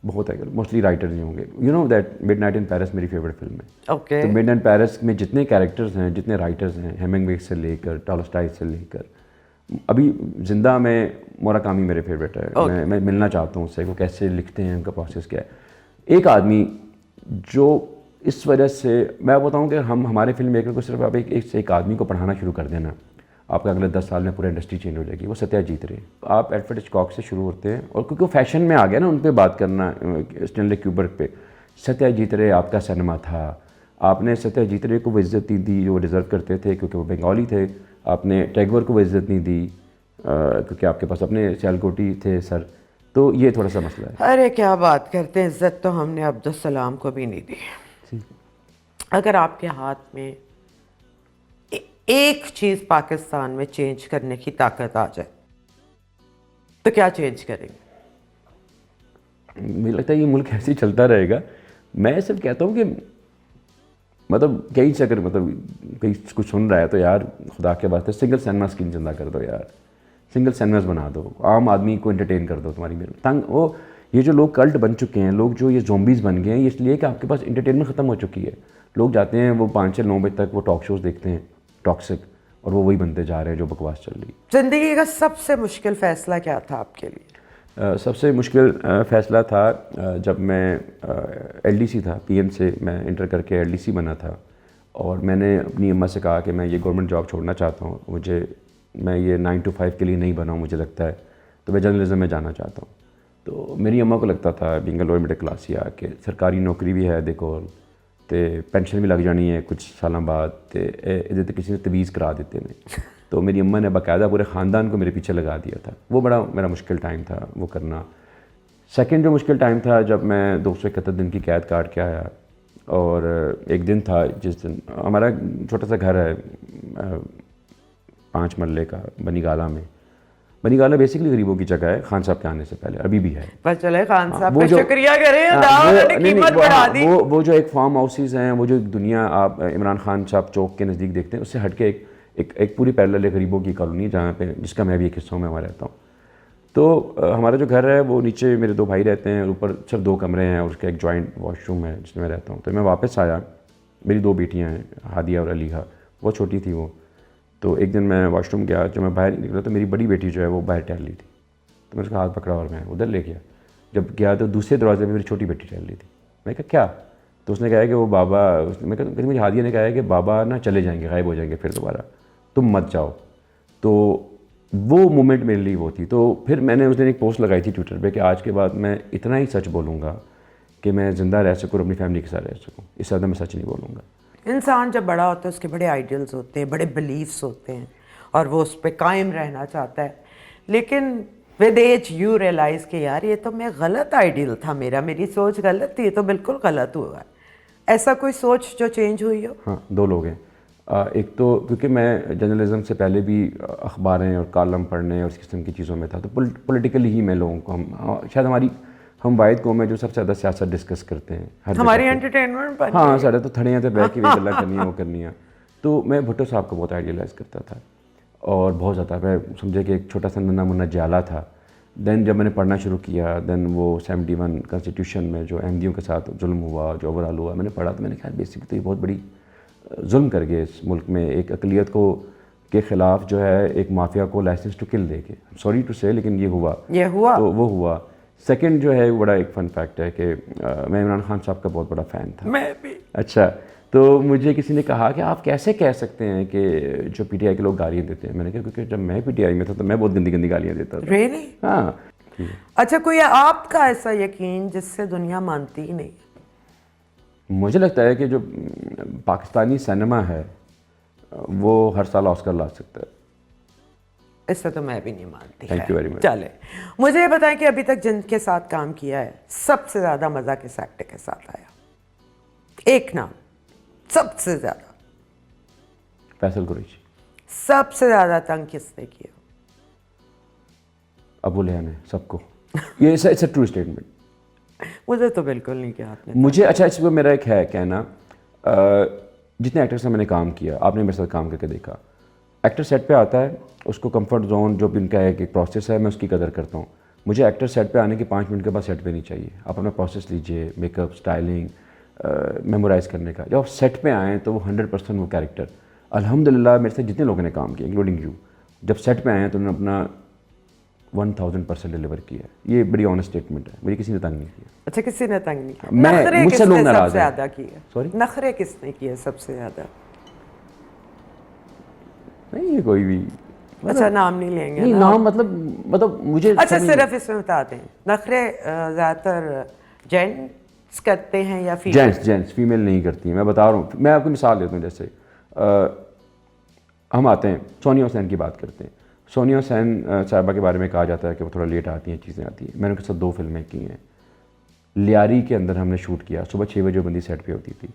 बहुत है, मोस्टली राइटर नहीं होंगे। You know that midnight in Paris मेरी फेवरेट फिल्म है। ओके। तो मिडनाइट इन पेरिस में जितने कैरेक्टर्स हैं, जितने राइटर्स हैं, हेमिंगवे से लेकर टॉलस्टॉय से लेकर अभी जिंदा में मुराकामी मेरे फेवरेट है। मैं मिलना चाहता हूँ उससे, वो कैसे लिखते हैं, उनका प्रोसेस क्या है। एक आदमी जो इस वजह से मैं बताऊँ कि हमारे फिल्म मेकर को सिर्फ आप एक आदमी को पढ़ाना शुरू कर देना, आपका अगले 10 साल में पूरा इंडस्ट्री चेंज हो जाएगी। वो सत्याजीत रे। आप एल्फ्रेड हिचकॉक से शुरू होते हैं और क्योंकि वो फैशन में आ गया ना उन पर बात करना, स्टैनली क्यूब्रिक पे। सत्याजीत रे आपका सिनेमा था, आपने सत्याजीत रे को वो इज़्ज़त नहीं दी जो वो डिज़र्व करते थे क्योंकि वो बंगाली थे। आपने टैगोर को वो इज़्ज़त नहीं दी क्योंकि आपके पास अपने सियालकोटी थे सर। तो ये थोड़ा सा मसला है। अरे क्या बात करते हैं, इज्जत तो हमने अब्दुल सलाम को भी नहीं दी। अगर आपके हाथ में एक चीज़ पाकिस्तान में चेंज करने की ताकत आ जाए तो क्या चेंज करेंगे? मुझे लगता है ये मुल्क ऐसे ही चलता रहेगा। मैं सिर्फ कहता हूँ कि मतलब कहीं से अगर मतलब कहीं कुछ सुन रहा है तो यार खुदा के वास्ते सिंगल सिनेमा स्क्रीन जिंदा कर दो यार, सिंगल सिनेमास बना दो, आम आदमी को एंटरटेन कर दो। तुम्हारी मेरे तंग वो ये जो लोग कल्ट बन चुके हैं, लोग जो ये ज़ॉम्बीज़ बन गए हैं, इसलिए कि आपके पास एंटरटेनमेंट ख़त्म हो चुकी है। लोग जाते हैं वो 5 से 9 बजे तक वो टॉक शोज़ देखते हैं टॉक्सिक, और वो वही बनते जा रहे हैं जो बकवास चल रही है। ज़िंदगी का सबसे मुश्किल फ़ैसला क्या था आपके लिए? सबसे मुश्किल फ़ैसला था जब मैं एलडीसी था, पीएन से मैं इंटर करके एलडीसी बना था और मैंने अपनी अम्मा से कहा कि मैं ये गवर्नमेंट जॉब छोड़ना चाहता हूँ, मैं ये 9 to 5 के लिए नहीं बना हूँ मुझे लगता है, तो मैं जर्नलिज्म में जाना चाहता हूँ। तो मेरी अम्मा को लगता था बिंग लोअर मिडिल क्लास या कि सरकारी नौकरी भी है देखो, तो पेंशन भी लग जानी है कुछ सालों बाद, तो ये तो किसी ने तवीज़ करा देते हैं। तो मेरी अम्मा ने बाकायदा पूरे ख़ानदान को मेरे पीछे लगा दिया था। वो बड़ा मेरा मुश्किल टाइम था वो करना। सेकंड जो मुश्किल टाइम था जब मैं 271 दिन की कैद काट के आया, और एक दिन था जिस दिन हमारा छोटा सा घर है 5 मरले का बनी गाला में, बनी गाला बेसिकली गरीबों की जगह है, खान साहब के आने से पहले अभी भी है। बस चले खान साहब वो का जो- शुक्रिया करें, हाँ, दाव वो- उन्होंने नहीं, कीमत वो- बढ़ा हाँ, दी। वो जो एक फार्म हाउसेज हैं, वो जो एक दुनिया आप इमरान खान साहब चौक के नज़दीक देखते हैं, उससे हट के एक पूरी पैरेलल है गरीबों की कॉलोनी, जहाँ पे जिसका मैं भी एक हिस्सा में वहाँ रहता हूँ। तो हमारा जो घर है वो नीचे मेरे 2 भाई रहते हैं, ऊपर सिर्फ 2 कमरे हैं और उसका एक जॉइंट वॉशरूम है जिसमें मैं रहता हूँ। तो मैं वापस आया, मेरी 2 बेटियाँ हैं, हादिया और अलीहा, बहुत छोटी थी वो। तो एक दिन मैं वॉशरूम गया, जो मैं बाहर निकला तो मेरी बड़ी बेटी जो है वो बाहर टहल रही थी, तो मैंने उसका हाथ पकड़ा और मैं उधर ले गया। जब गया तो दूसरे दरवाजे में मेरी छोटी बेटी टहल रही थी। मैं कहा क्या? तो उसने कहा कि वो बाबा, मैं कहा मुझे हादिया ने कहा है कि बाबा ना चले जाएंगे, गायब हो जाएंगे फिर दोबारा, तुम मत जाओ। तो वो मोमेंट मेरे लिए वो थी। तो फिर मैंने उस दिन एक पोस्ट लगाई थी ट्विटर पे कि आज के बाद मैं इतना ही सच बोलूँगा कि मैं ज़िंदा रह सकूँ और अपनी फैमिली के साथ रह सकूँ, इससे ज़्यादा मैं सच नहीं बोलूँगा। इंसान जब बड़ा होता है उसके बड़े आइडियल्स होते हैं, बड़े बिलीफ्स होते हैं और वो उस पर कायम रहना चाहता है। लेकिन विद एज यू रियलाइज़ कि यार ये तो मैं गलत आइडियल था, मेरी सोच गलत थी, ये तो बिल्कुल गलत हुआ है। ऐसा कोई सोच जो चेंज हुई हो? हाँ, 2 लोग हैं। एक तो क्योंकि मैं जर्नलिज्म से पहले भी अखबारें और कॉलम पढ़ने और इस किस्म की चीज़ों में था, तो पॉलिटिकली ही मैं लोगों को शायद हम वाहिद कौम है जो सबसे ज़्यादा सियासत डिस्कस करते हैं हर हमारी जगह पे। एंटरटेनमेंट पर हाँ, साढ़े तो थड़ियाँ तो बैठ के भी गल्ला करनी है, वो करनी है। तो मैं भुट्टो साहब को बहुत आइडियलाइज़ करता था और बहुत ज़्यादा, मैं समझे कि एक छोटा सा नन्हा मुन्ना जाला था। देन जब मैंने पढ़ना शुरू किया, देन वो 71 कॉन्स्टिट्यूशन में जो अहमदियों के साथ जुल्म हुआ, जो ओवरऑल हुआ, मैंने पढ़ा तो मैंने कहा बेसिकली तो ये बहुत बड़ी जुल्म कर गए इस मुल्क में, एक अक़लियत को के ख़िलाफ़ जो है एक माफिया को लाइसेंस टू किल देके। सॉरी टू से, लेकिन ये हुआ। तो वो हुआ। सेकंड जो है बड़ा एक फ़न फैक्ट है कि मैं इमरान खान साहब का बहुत बड़ा फ़ैन था। मैं भी। अच्छा, तो मुझे किसी ने कहा कि आप कैसे कह सकते हैं कि जो पीटीआई के लोग गालियाँ देते हैं? मैंने कहा क्योंकि जब मैं पीटीआई में था तो मैं बहुत गंदी गंदी गालियाँ देता था। रियली? हाँ। अच्छा, कोई आपका ऐसा यकीन जिससे दुनिया मानती ही नहीं? मुझे लगता है कि जो पाकिस्तानी सिनेमा है वो हर साल ऑस्कर ला सकता है। इससे तो मैं भी नहीं मानती। Thank you very much. चले, मुझे ये बताएं कि अभी तक जिनके साथ काम किया है सबसे ज़्यादा मज़ा किस एक्टर के साथ आया? एक नाम, सबसे ज़्यादा। फैसल कुरैशी। सबसे ज़्यादा तंग किसने किया? अबू लिहान है सबको। ये इट्स अ ट्रू स्टेटमेंट। मुझे तो बिल्कुल नहीं किया आपने। मुझे अच्छा, इसको मेरा एक है कहना, जितने एक्टर्स से मैंने काम किया, आपने मेरे साथ काम करके देखा, एक्टर सेट पे आता है, उसको कंफर्ट जोन जो भी उनका एक प्रोसेस है, मैं उसकी कदर करता हूँ। मुझे एक्टर सेट पे आने के 5 मिनट के बाद सेट पे नहीं चाहिए। आप अपना प्रोसेस लीजिए, मेकअप, स्टाइलिंग, मेमोराइज़ करने का। जब आप सेट पे आएँ तो वो 100% वो कैरेक्टर, अल्हम्दुलिल्लाह मेरे साथ जितने लोगों ने काम किया इंक्लूडिंग यू, जब सेट पे आए तो उन्होंने अपना 1000% डिलीवर किया। ये बड़ी ऑनेस्ट स्टेटमेंट है, मुझे किसी ने तंग नहीं किया। अच्छा, किसी ने तंग नहीं किया? मैं नखरे मुझसे किसने लोग नाराज सबसे हैं। ज़्यादा किए? सॉरी, नखरे किसने किए सबसे ज़्यादा? नहीं ये कोई भी अच्छा, नाम नहीं लेंगे नहीं, ना? नाम मतलब मुझे अच्छा, समझ- सिर्फ इसमें बता दें, नखरे ज़्यादातर जेंट्स करते हैं या फीमेल? जेंट्स फीमेल नहीं करती हैं। मैं बता रहा हूँ, मैं आपको मिसाल देता हूँ। जैसे हम आते हैं, सोनिया हुसैन की बात करते हैं। सोनिया हुसैन साहिबा के बारे में कहा जाता है कि वो थोड़ा लेट आती हैं, चीज़ें आती हैं। मैंने उनके साथ 2 फिल्में की हैं। लियारी के अंदर हमने शूट किया, सुबह 6 बजे बंदी सेट पे होती थी।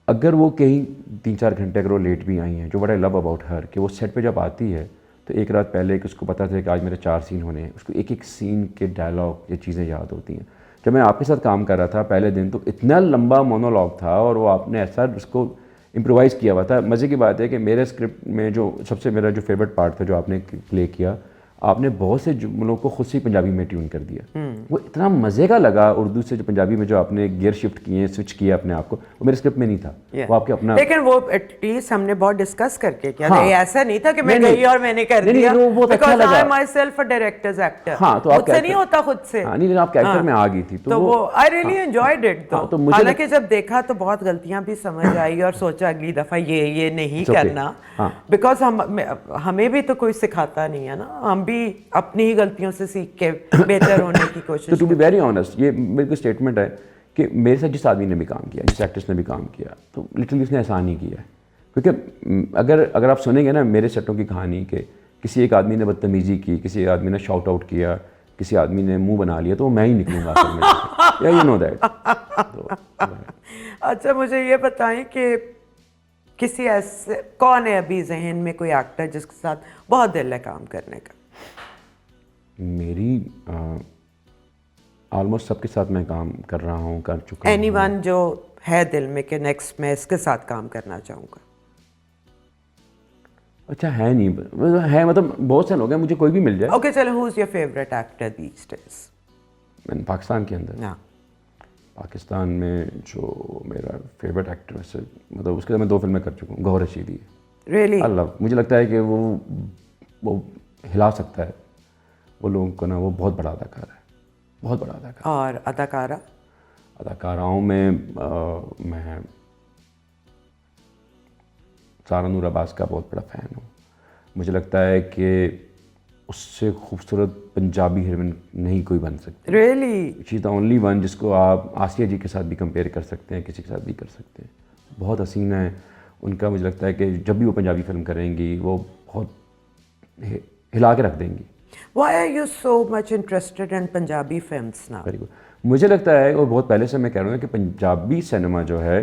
अगर वो कहीं 3-4 घंटे अगर वो लेट भी आई हैं, जो बड़ा लव अबाउट हर कि वो सेट पे जब आती है तो एक रात पहले कि उसको पता था कि आज मेरे 4 सीन होने हैं, उसको एक एक सीन के डायलॉग, ये चीज़ें याद होती हैं। जब मैं आपके साथ काम कर रहा था पहले दिन, तो इतना लंबा मोनोलॉग था और वो आपने ऐसा उसको इम्प्रोवाइज़ किया हुआ था। मज़े की बात है कि मेरे स्क्रिप्ट में जो सबसे मेरा जो फेवरेट पार्ट था जो आपने प्ले किया, आपने बहुत से जुमलों को खुद से ही पंजाबी में ट्यून कर दिया। वो इतना मज़े का लगा उर्दू से जो पंजाबी में जो आपने गियर शिफ्ट किए, स्विच किया अपने आप को, वो मेरे स्क्रिप्ट में नहीं था। वो आपके अपना, लेकिन वो एटलीस्ट हमने बहुत डिस्कस करके किया। हाँ। ये ऐसा नहीं था कि मैं नहीं, गई और मैंने कर नहीं, दिया। नहीं, वो बहुत अच्छा Because लगा। I myself a director's actor. हाँ, तो आप मुझसे नहीं होता खुद से। हाँ, नहीं, लेकिन आप कैरेक्टर में आ गई थी तो वो आई रियली एंजॉयड इट। तो मुझे हालांकि जब देखा तो बहुत गलतियां भी समझ आई और सोचा अगली दफा ये नहीं करना, बिकॉज हमें भी तो कोई सिखाता नहीं है ना, हम भी अपनी ही गलतियों से सीख के बेहतर होने की कोशिश। तो टू बी वेरी ऑनेस्ट, ये मेरे को स्टेटमेंट है कि मेरे साथ जिस आदमी ने भी काम किया, जिस एक्ट्रेस ने भी काम किया, तो लिटरली उसने एहसान ही किया है। क्योंकि अगर आप सुनेंगे ना मेरे सेटों की कहानी के किसी एक आदमी ने बदतमीज़ी की, किसी एक आदमी ने शाउट आउट किया, किसी आदमी ने मुंह बना लिया, तो वो मैं ही निकलूंगा। या यू नो दैट। अच्छा, मुझे ये बताएं कि किसी ऐसे कौन है अभी जहन में कोई एक्टर जिसके साथ बहुत दिल है काम करने का? मेरी ऑलमोस्ट सबके साथ मैं काम कर रहा हूँ, कर चुका हूँ। एनीवन जो है दिल में कि नेक्स्ट मैं इसके साथ काम करना चाहूँगा? अच्छा है नहीं, है मतलब बहुत से लोग हैं, मुझे कोई भी मिल जाए। ओके चलो, who is your favourite actor these days? मैंने पाकिस्तान के अंदर, हाँ, पाकिस्तान में जो मेरा फेवरेट एक्टर वैसे मतलब उसके साथ मैं 2 फिल्में कर चुका हूँ। गौहर रशीदी, रियली? अल्लाह, मुझे लगता है कि वो हिला सकता है वो लोगों को ना। वो बहुत बड़ा अदाकार है, बहुत बड़ा अदाकार। और अदाकारा? अदाकाराओं में मैं सारा नूर अब्बास का बहुत बड़ा फ़ैन हूँ। मुझे लगता है कि उससे खूबसूरत पंजाबी हीरोइन नहीं कोई बन सकती। Really? She is the only one जिसको आप आसिया जी के साथ भी कंपेयर कर सकते हैं, किसी के साथ भी कर सकते हैं। बहुत हसीन है उनका। मुझे लगता है कि जब भी वो पंजाबी फिल्म करेंगी वो बहुत हिला के रख देंगी। Why are you so much interested in Punjabi films now? Very good. मुझे लगता है, और बहुत पहले से मैं कह रहा हूँ कि पंजाबी सिनेमा जो है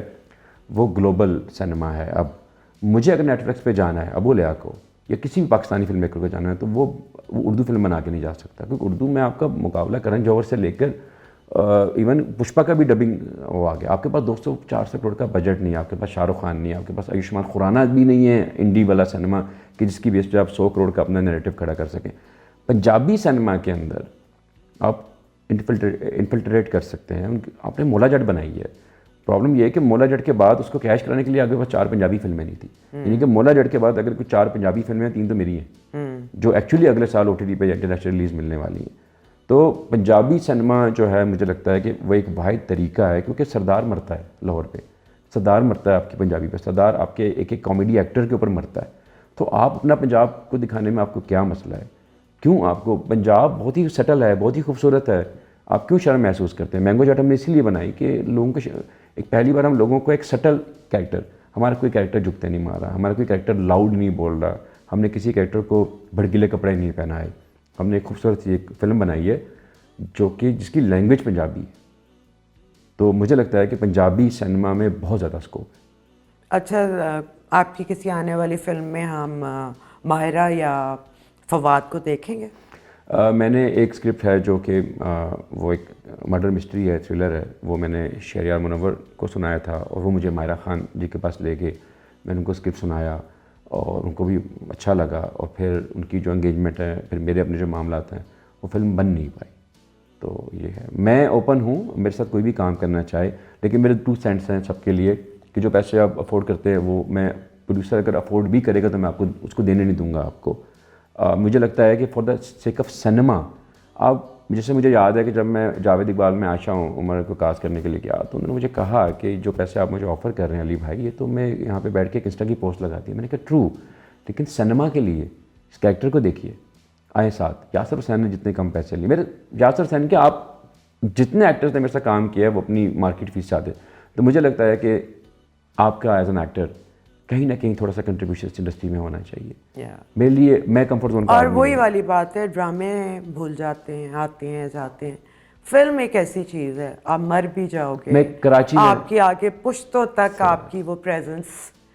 वो ग्लोबल सिनेमा है। अब मुझे अगर नेटफ्लिक्स पे जाना है अबू लिया को या किसी भी पाकिस्तानी फिल्म मेकर को जाना है तो वो उर्दू फिल्म बना के नहीं जा सकता, क्योंकि उर्दू में आपका मुकाबला करण जौहर से लेकर इवन पुष्पा का भी डबिंग वो आ गया। आपके पास 200-400 करोड़ का बजट नहीं है, आपके पास शाहरुख खान नहीं है, आपके पास आयुष्मान खुराना भी नहीं है इंडी वाला सिनेमा कि जिसकी बेस पे आप 100 करोड़ का अपना नैरेटिव खड़ा कर सकें। पंजाबी सिनेमा के अंदर आप इन्फिल्ट्रेट कर सकते हैं। आपने मौला जट बनाई है। प्रॉब्लम ये है कि मौला जट के बाद उसको कैश कराने के लिए आगे बस 4 पंजाबी फिल्में नहीं थी। यानी कि मौला जट के बाद अगर कुछ 4 पंजाबी फिल्में हैं, 3 तो मेरी हैं जो एक्चुअली अगले साल OTT पे इंटरनेशनल रिलीज़ मिलने वाली हैं। तो पंजाबी सिनेमा जो है मुझे लगता है कि वो एक वाहिद तरीका है, क्योंकि सरदार मरता है लाहौर पे, सरदार मरता है आपकी पंजाबी पे, सरदार आपके एक एक कॉमेडी एक्टर के ऊपर मरता है। तो आप अपना पंजाब को दिखाने में आपको क्या मसला है? क्यों आपको पंजाब बहुत ही सटल है, बहुत ही खूबसूरत है, आप क्यों शर्म महसूस करते हैं? मैंगो चाट हमने इसीलिए बनाई कि लोगों को एक पहली बार हम लोगों को एक सटल कैरेक्टर, हमारा कोई कैरेक्टर झुकते नहीं मारा, हमारा कोई कैरेक्टर लाउड नहीं बोल रहा, हमने किसी कैरेक्टर को भड़कीले कपड़े नहीं पहनाए, हमने एक खूबसूरत सी एक फिल्म बनाई है जो कि जिसकी लैंग्वेज पंजाबी है। तो मुझे लगता है कि पंजाबी सिनेमा में बहुत ज़्यादा स्कोप है। अच्छा, आपकी किसी आने वाली फिल्म में हम माहिरा या फवाद को देखेंगे? मैंने एक स्क्रिप्ट है जो कि वो एक मर्डर मिस्ट्री है, थ्रिलर है, वो मैंने शहरयार मुनव्वर को सुनाया था और वो मुझे माहिरा खान जी के पास ले गए। मैंने उनको स्क्रिप्ट सुनाया और उनको भी अच्छा लगा, और फिर उनकी जो एंगेजमेंट है, फिर मेरे अपने जो मामलात हैं, वो फिल्म बन नहीं पाई। तो ये है, मैं ओपन हूँ, मेरे साथ कोई भी काम करना चाहे, लेकिन मेरे 2 सेंट्स हैं सबके लिए कि जो पैसे आप अफोर्ड करते हैं वो मैं, प्रोड्यूसर अगर अफोर्ड भी करेगा तो मैं आपको उसको देने नहीं दूंगा आपको। मुझे लगता है कि for the sake of cinema, अब जैसे मुझे याद है कि जब मैं जावेद इकबाल में आशा उमर को कास्ट करने के लिए गया तो उन्होंने मुझे कहा कि जो पैसे आप मुझे ऑफ़र कर रहे हैं अली भाई, ये तो मैं यहाँ पे बैठ के एक इंस्टा की पोस्ट लगाती है। मैंने कहा ट्रू, लेकिन सिनेमा के लिए इस कैरेक्टर को देखिए, आए साथ यासर हुसैन ने जितने कम पैसे लिए, मेरे यासर हुसैन के आप जितने एक्टर्स ने मेरे साथ काम किया है वो अपनी मार्केट फीस चाहते। तो मुझे लगता है कि आपका एज एन एक्टर कहीं ना कहीं थोड़ा सा कंट्रीब्यूशन इस इंडस्ट्री में होना चाहिए। मेरे लिए, मैं कंफर्ट जोन और वही वाली बात है, ड्रामे भूल जाते हैं, आते हैं जाते हैं। फिल्म एक ऐसी चीज़ है, आप मर भी जाओगे, मैं कराची में, आपकी आगे पुश्तों तक आपकी वो प्रेजेंस।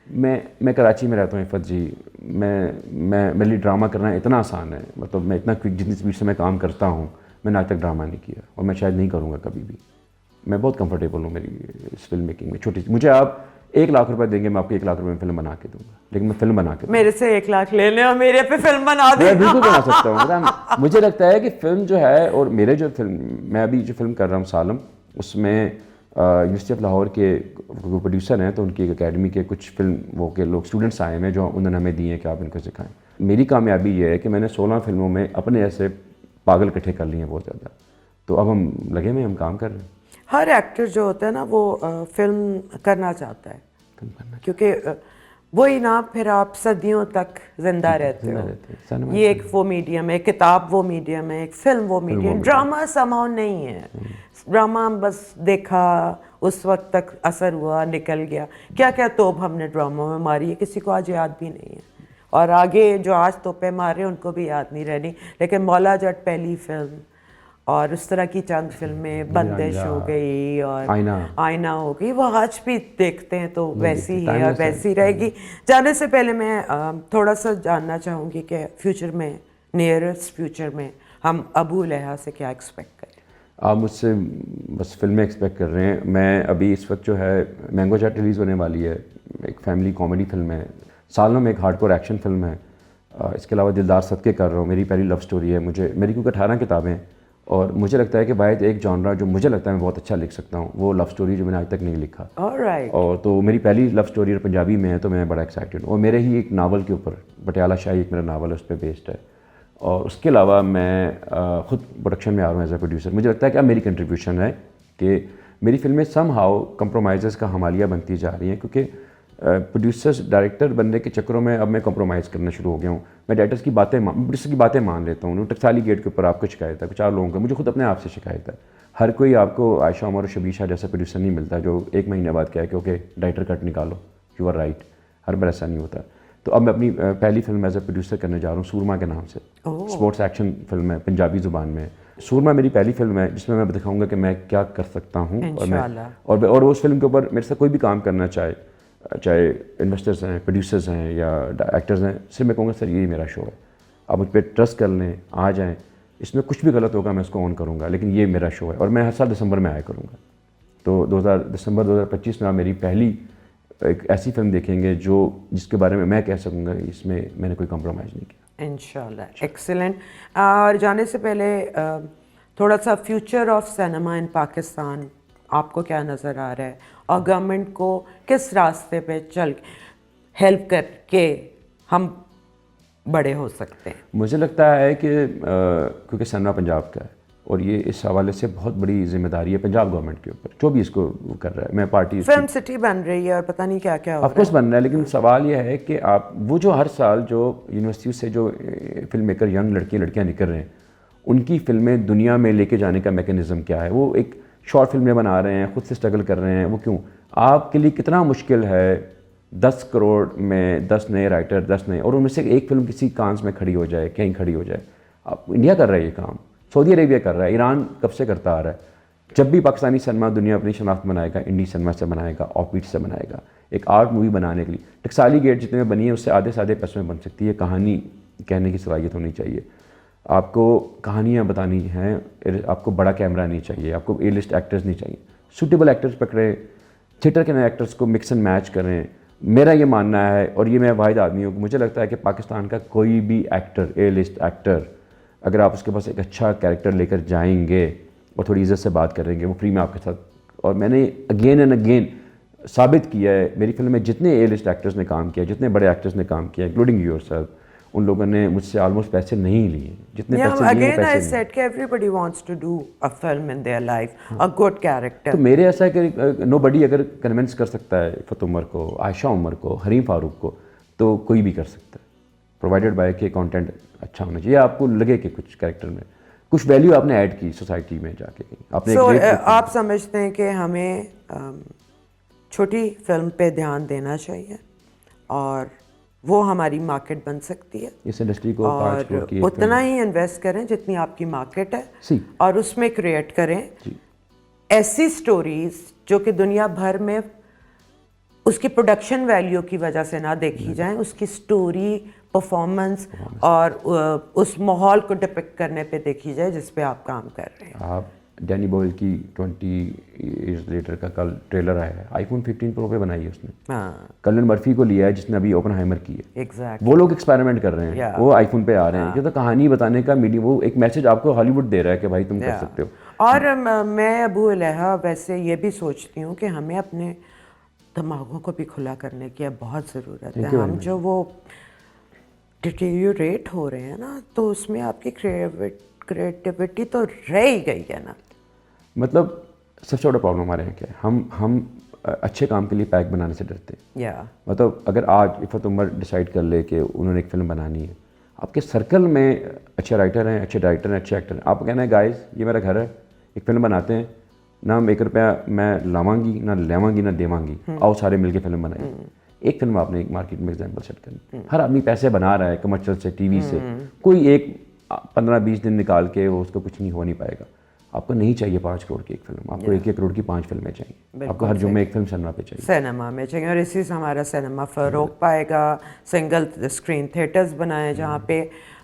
मैं कराची में रहता हूँ इफ़त जी। मैं मेरे लिए ड्रामा करना इतना आसान है, मतलब मैं इतना क्विक, जितनी स्पीड से मैं काम करता हूँ, मैंने आज तक ड्रामा नहीं किया और मैं शायद नहीं करूँगा कभी भी। मैं बहुत कंफर्टेबल हूँ मेरी इस फिल्म मेकिंग में। छोटी, मुझे आप 1 लाख रुपए देंगे, मैं आपको 1 लाख रुपए में फिल्म बना के दूंगा, लेकिन मैं फिल्म बना के मेरे से 1 लाख ले लें और मेरे पे फिल्म बना दें। मैं बिल्कुल बना सकता हूँ। मतलब मुझे लगता है कि फिल्म जो है, और मेरे जो फिल्म, मैं अभी जो फिल्म कर रहा हूँ सालम, उसमें यूनिवर्सिटी ऑफ लाहौर के प्रोड्यूसर हैं, तो उनकी एकेडमी के कुछ फिल्म वो के लोग स्टूडेंट्स आए हैं जो उन्होंने हमें दिए हैं कि आप इनको सिखाएं। मेरी कामयाबी ये है कि मैंने 16 फिल्मों में अपने ऐसे पागल इकट्ठे कर लिए हैं बहुत ज़्यादा। तो अब हम लगे में हम काम कर रहे हैं। हर एक्टर जो होता है ना वो फिल्म करना चाहता है, क्योंकि वही ना, फिर आप सदियों तक जिंदा रहते हो। ये एक वो मीडियम है, किताब वो मीडियम है, एक फिल्म वो मीडियम। ड्रामा समाव नहीं है। ड्रामा बस देखा, उस वक्त तक असर हुआ, निकल गया। क्या क्या तोप हमने ड्रामा में मारी है, किसी को आज याद भी नहीं है, और आगे जो आज तोपे मारे उनको भी याद नहीं रहनी। लेकिन मौला जट पहली फिल्म, और उस तरह की चंद फिल्में, बंदिश हो गई और आईना हो गई, वो आज भी देखते हैं तो वैसी ही है और वैसी रहेगी। जाने से पहले मैं थोड़ा सा जानना चाहूँगी कि फ्यूचर में नियरेस्ट फ्यूचर में हम अबू लहा से क्या एक्सपेक्ट करें? आप मुझसे बस फिल्में एक्सपेक्ट कर रहे हैं। मैं अभी इस वक्त जो है मैंगो चैट रिलीज़ होने वाली है, एक फैमिली कॉमेडी फिल्म है। सालों में एक हार्डकोर एक्शन फिल्म है। इसके अलावा दिलदार सदके कर रहा हूँ, मेरी पहली लव स्टोरी है। मेरी क्योंकि 18 किताबें हैं और मुझे लगता है कि वाहिद एक जॉनरा जो मुझे लगता है मैं बहुत अच्छा लिख सकता हूँ वो लव स्टोरी, जो मैंने आज तक नहीं लिखा। Alright. और तो मेरी पहली लव स्टोरी पंजाबी में है, तो मैं बड़ा एक्साइटेड हूँ। और मेरे ही एक नावल के ऊपर, पटियाला शाही एक मेरा नावल है, उस पर बेस्ड है। और उसके अलावा मैं ख़ुद प्रोडक्शन में आ रहा हूँ एज ए प्रोड्यूसर। मुझे लगता है कि अब मेरी कंट्रीब्यूशन है कि मेरी फिल्में सम हाउ कंप्रोमाइज़ का हमालिया बनती जा रही हैं, क्योंकि प्रोड्यूसर्स डायरेक्टर बनने के चक्करों में अब मैं कंप्रोमाइज़ करना शुरू हो गया हूँ। मैं डायरेक्टर्स की बातें प्रोड्यूसर की बातें मान लेता हूँ। टकसाली गेट के ऊपर आपको शिकायत है, 4 लोगों का, मुझे खुद अपने आप से शिकायत है। हर कोई आपको आयशा उमर और शबीर शाह जैसा प्रोड्यूसर नहीं मिलता जो 1 महीने बाद कहे कि ओके डायरेक्टर कट निकालो, यू आर राइट। हर बार ऐसा नहीं होता। तो अब मैं अपनी पहली फिल्म एज ए प्रोड्यूसर करने जा रहा हूँ, सूरमा के नाम से। स्पोर्ट्स एक्शन फिल्म है, पंजाबी ज़ुबान में। सूरमा मेरी पहली फिल्म है जिसमें मैं दिखाऊंगा कि मैं क्या कर सकता हूँ। और उस फिल्म के ऊपर मेरे साथ कोई भी काम करना चाहे इन्वेस्टर्स हैं, प्रोड्यूसर्स हैं या एक्टर्स हैं, सिर्फ मैं कहूँगा सर यही मेरा शो है, आप मुझ पर ट्रस्ट कर लें, आ जाएँ। इसमें कुछ भी गलत होगा मैं उसको ऑन करूँगा, लेकिन ये मेरा शो है। और मैं हर साल दिसंबर में आया करूँगा। तो दिसंबर 2025 में आप मेरी पहली एक ऐसी फिल्म देखेंगे जिसके बारे में मैं कह सकूँगा इसमें मैंने कोई कॉम्प्रोमाइज़ नहीं किया। इंशाल्लाह। एक्सीलेंट। और जाने से पहले थोड़ा सा फ्यूचर ऑफ सिनेमा इन पाकिस्तान आपको क्या नज़र आ रहा है, और गवर्नमेंट को किस रास्ते पे चल हेल्प करके हम बड़े हो सकते हैं? मुझे लगता है कि क्योंकि सिनेमा पंजाब का है और ये इस हवाले से बहुत बड़ी जिम्मेदारी है पंजाब गवर्नमेंट के ऊपर, जो भी इसको कर रहा है। मैं पार्टी फिल्म सिटी बन रही है और पता नहीं क्या क्या हो ऑफकोर्स बन रहा है, लेकिन सवाल यह है कि आप वो जो हर साल जो यूनिवर्सिटी से जो फिल्म मेकर यंग लड़कियां निकल रहे हैं, उनकी फिल्में दुनिया में लेके जाने का मैकेनिज़्म क्या है। वो एक शॉर्ट फिल्में बना रहे हैं, खुद से स्ट्रगल कर रहे हैं। वो क्यों? आपके लिए कितना मुश्किल है 10 करोड़ में 10 नए राइटर, 10 नए, और उनमें से एक फिल्म किसी कांस में खड़ी हो जाए, कहीं खड़ी हो जाए। आप इंडिया कर रहा है ये काम, सऊदी अरेबिया कर रहा है, ईरान कब से करता आ रहा है। जब भी पाकिस्तानी सिनेमा दुनिया अपनी शनाख्त बनाएगा, इंडी सिनेमा से बनाएगा, ऑफबीट से बनाएगा, एक आर्ट मूवी बनाने के लिए टकसाली गेट जितने में बनी है उससे आधे से आधे पैसों में बन सकती है। कहानी कहने की सलाहियत होनी चाहिए, आपको कहानियाँ बतानी हैं, आपको बड़ा कैमरा नहीं चाहिए, आपको ए लिस्ट एक्टर्स नहीं चाहिए, सूटेबल एक्टर्स पकड़ें, थिएटर के नए एक्टर्स को मिक्स एंड मैच करें। मेरा ये मानना है, और ये मैं वाहिद आदमी हूँ, मुझे लगता है कि पाकिस्तान का कोई भी एक्टर, ए लिस्ट एक्टर, अगर आप उसके पास एक अच्छा कैरेक्टर लेकर जाएंगे और थोड़ी इज़्ज़त से बात करेंगे, वो फ्री में आपके साथ। और मैंने अगेन एंड अगेन साबित किया है, मेरी फिल्म में जितने ए लिस्ट एक्टर्स ने काम किया, जितने बड़े एक्टर्स ने काम किया, इंक्लूडिंग योरसेल्फ, उन लोगों ने मुझसे ऑलमोस्ट पैसे नहीं लिए। जितने पैसे लिए अगेन आई सेड कि everybody wants to do a film in their life, a good character. तो मेरे ऐसा है कि नोबडी अगर कन्विंस कर सकता है फतेह उमर को, आयशा उमर को, हरीम फारूक को, तो कोई भी कर सकता है, प्रोवाइडेड बाय के कंटेंट अच्छा होना चाहिए। आपको लगे कि कुछ कैरेक्टर में कुछ वैल्यू आपने ऐड की सोसाइटी में जाके आपने आप समझते हैं कि हमें छोटी फिल्म पे ध्यान देना चाहिए और वो हमारी मार्केट बन सकती है इस इंडस्ट्री को, और उतना ही इन्वेस्ट करें जितनी आपकी मार्केट है, और उसमें क्रिएट करें ऐसी स्टोरीज जो कि दुनिया भर में उसकी प्रोडक्शन वैल्यू की वजह से ना देखी जाए, उसकी स्टोरी, परफॉर्मेंस और उस माहौल को डिपिक्ट करने पे देखी जाए जिस पे आप काम कर रहे हैं। आप डैनी बॉयल की 20 ईयर्स लेटर का कल ट्रेलर आया है, आईफोन 15 प्रो पे बनाई है उसने। कलिन मर्फी को लिया है जिसने अभी ओपनहाइमर की है। Exactly. वो लोग एक्सपेरिमेंट कर रहे हैं, वो आईफोन पे आ रहे हैं। ये तो कहानी बताने का मीडियम, वो एक मैसेज आपको हॉलीवुड दे रहा है कि भाई तुम कर सकते हो। और मैं अबू लहा वैसे ये भी सोचती हूँ कि हमें अपने दिमागों को भी खुला करने की अब बहुत ज़रूरत है। हम जो वो डिटेरियोरेट हो रहे हैं ना, तो उसमें आपकी क्रिएटिविटी तो रह ही गई है ना। मतलब सबसे बड़ा प्रॉब्लम हमारे यहाँ क्या है, हम अच्छे काम के लिए पैक बनाने से डरते हैं। मतलब अगर आज इफ़त उमर डिसाइड कर ले कि उन्होंने एक फ़िल्म बनानी है, आपके सर्कल में अच्छे राइटर हैं, अच्छे डायरेक्टर हैं, अच्छे एक्टर हैं, आप कहना है गाइस ये मेरा घर है, एक फ़िल्म बनाते हैं ना, 1 रुपया मैं लावांगी ना लेवांगी ना देवांगी, आओ सारे मिलके फिल्म बनाएं। एक फिल्म आपने एक मार्केट में एग्जाम्पल सेट करनी, हर आदमी पैसे बना रहा है कमर्शियल से, टीवी से, कोई एक 15-20 दिन निकाल के वो उसको कुछ नहीं हो नहीं पाएगा। आपको नहीं चाहिए 5 करोड़ की एक फिल्म, आपको 1-1 करोड़ की 5 फिल्में चाहिए। आपको हर जुम्मे एक फिल्म सिनेमा पे चाहिए, सिनेमा में चाहिए, और इसी से हमारा सिनेमा फ़रोग पाएगा। सिंगल स्क्रीन थिएटर्स बनाए जहाँ पे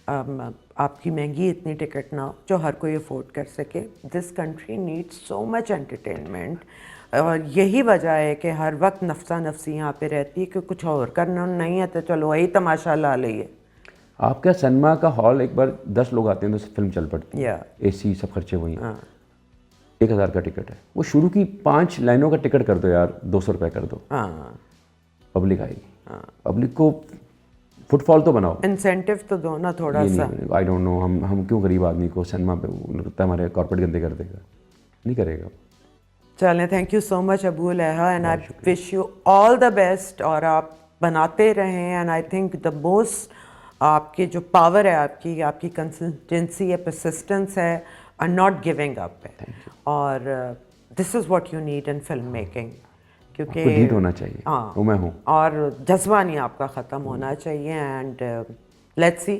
आपकी महंगी इतनी टिकट ना हो जो हर कोई अफोर्ड कर सके. This country needs so much entertainment. और यही वजह है कि हर वक्त नफसा नफसी यहाँ पे रहती है कि कुछ और करना नहीं है तो चलो वही तमाशा ला लिए. आपका सिनेमा का हॉल एक बार 10 लोग आते हैं तो फिल्म चल पड़ती है. AC सब खर्चे वही हैं. 1000 का टिकट है. वो शुरू की 5 लाइनों का टिकट कर दो यार, 200 रुपये कर दो. पब्लिक आएगी. पब्लिक को फुटफॉल तो बनाओ, इंसेंटिव तो दो ना थोड़ा सा. आई डोंट नो हम क्यों गरीब आदमी को सिनेमा पे लगता है हमारे कॉर्पोरेट गंदे कर देगा. नहीं करेगा. चलें, thank you so much Abu Laha and I wish you all the best. और आप बनाते रहें. And I think the most आपकी जो पावर है, आपकी कंसिस्टेंसी है, परसिस्टेंस है, और नॉट गिविंग अप है. और this is what you need in film making. क्योंकि लीड होना चाहिए. हाँ, वो मैं हूँ. और जज्बा नहीं आपका ख़त्म होना चाहिए. एंड लेट्स सी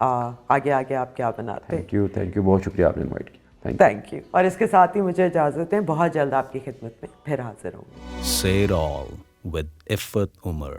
आगे आगे आप क्या बनाते हैं. Thank you. बहुत शुक्रिया आपने इनवाइट किया. Thank you. और इसके साथ ही मुझे इजाज़त दें. बहुत जल्द आपकी खिदमत में फिर हाजिर होंगे. Say it all with Iffat Umar.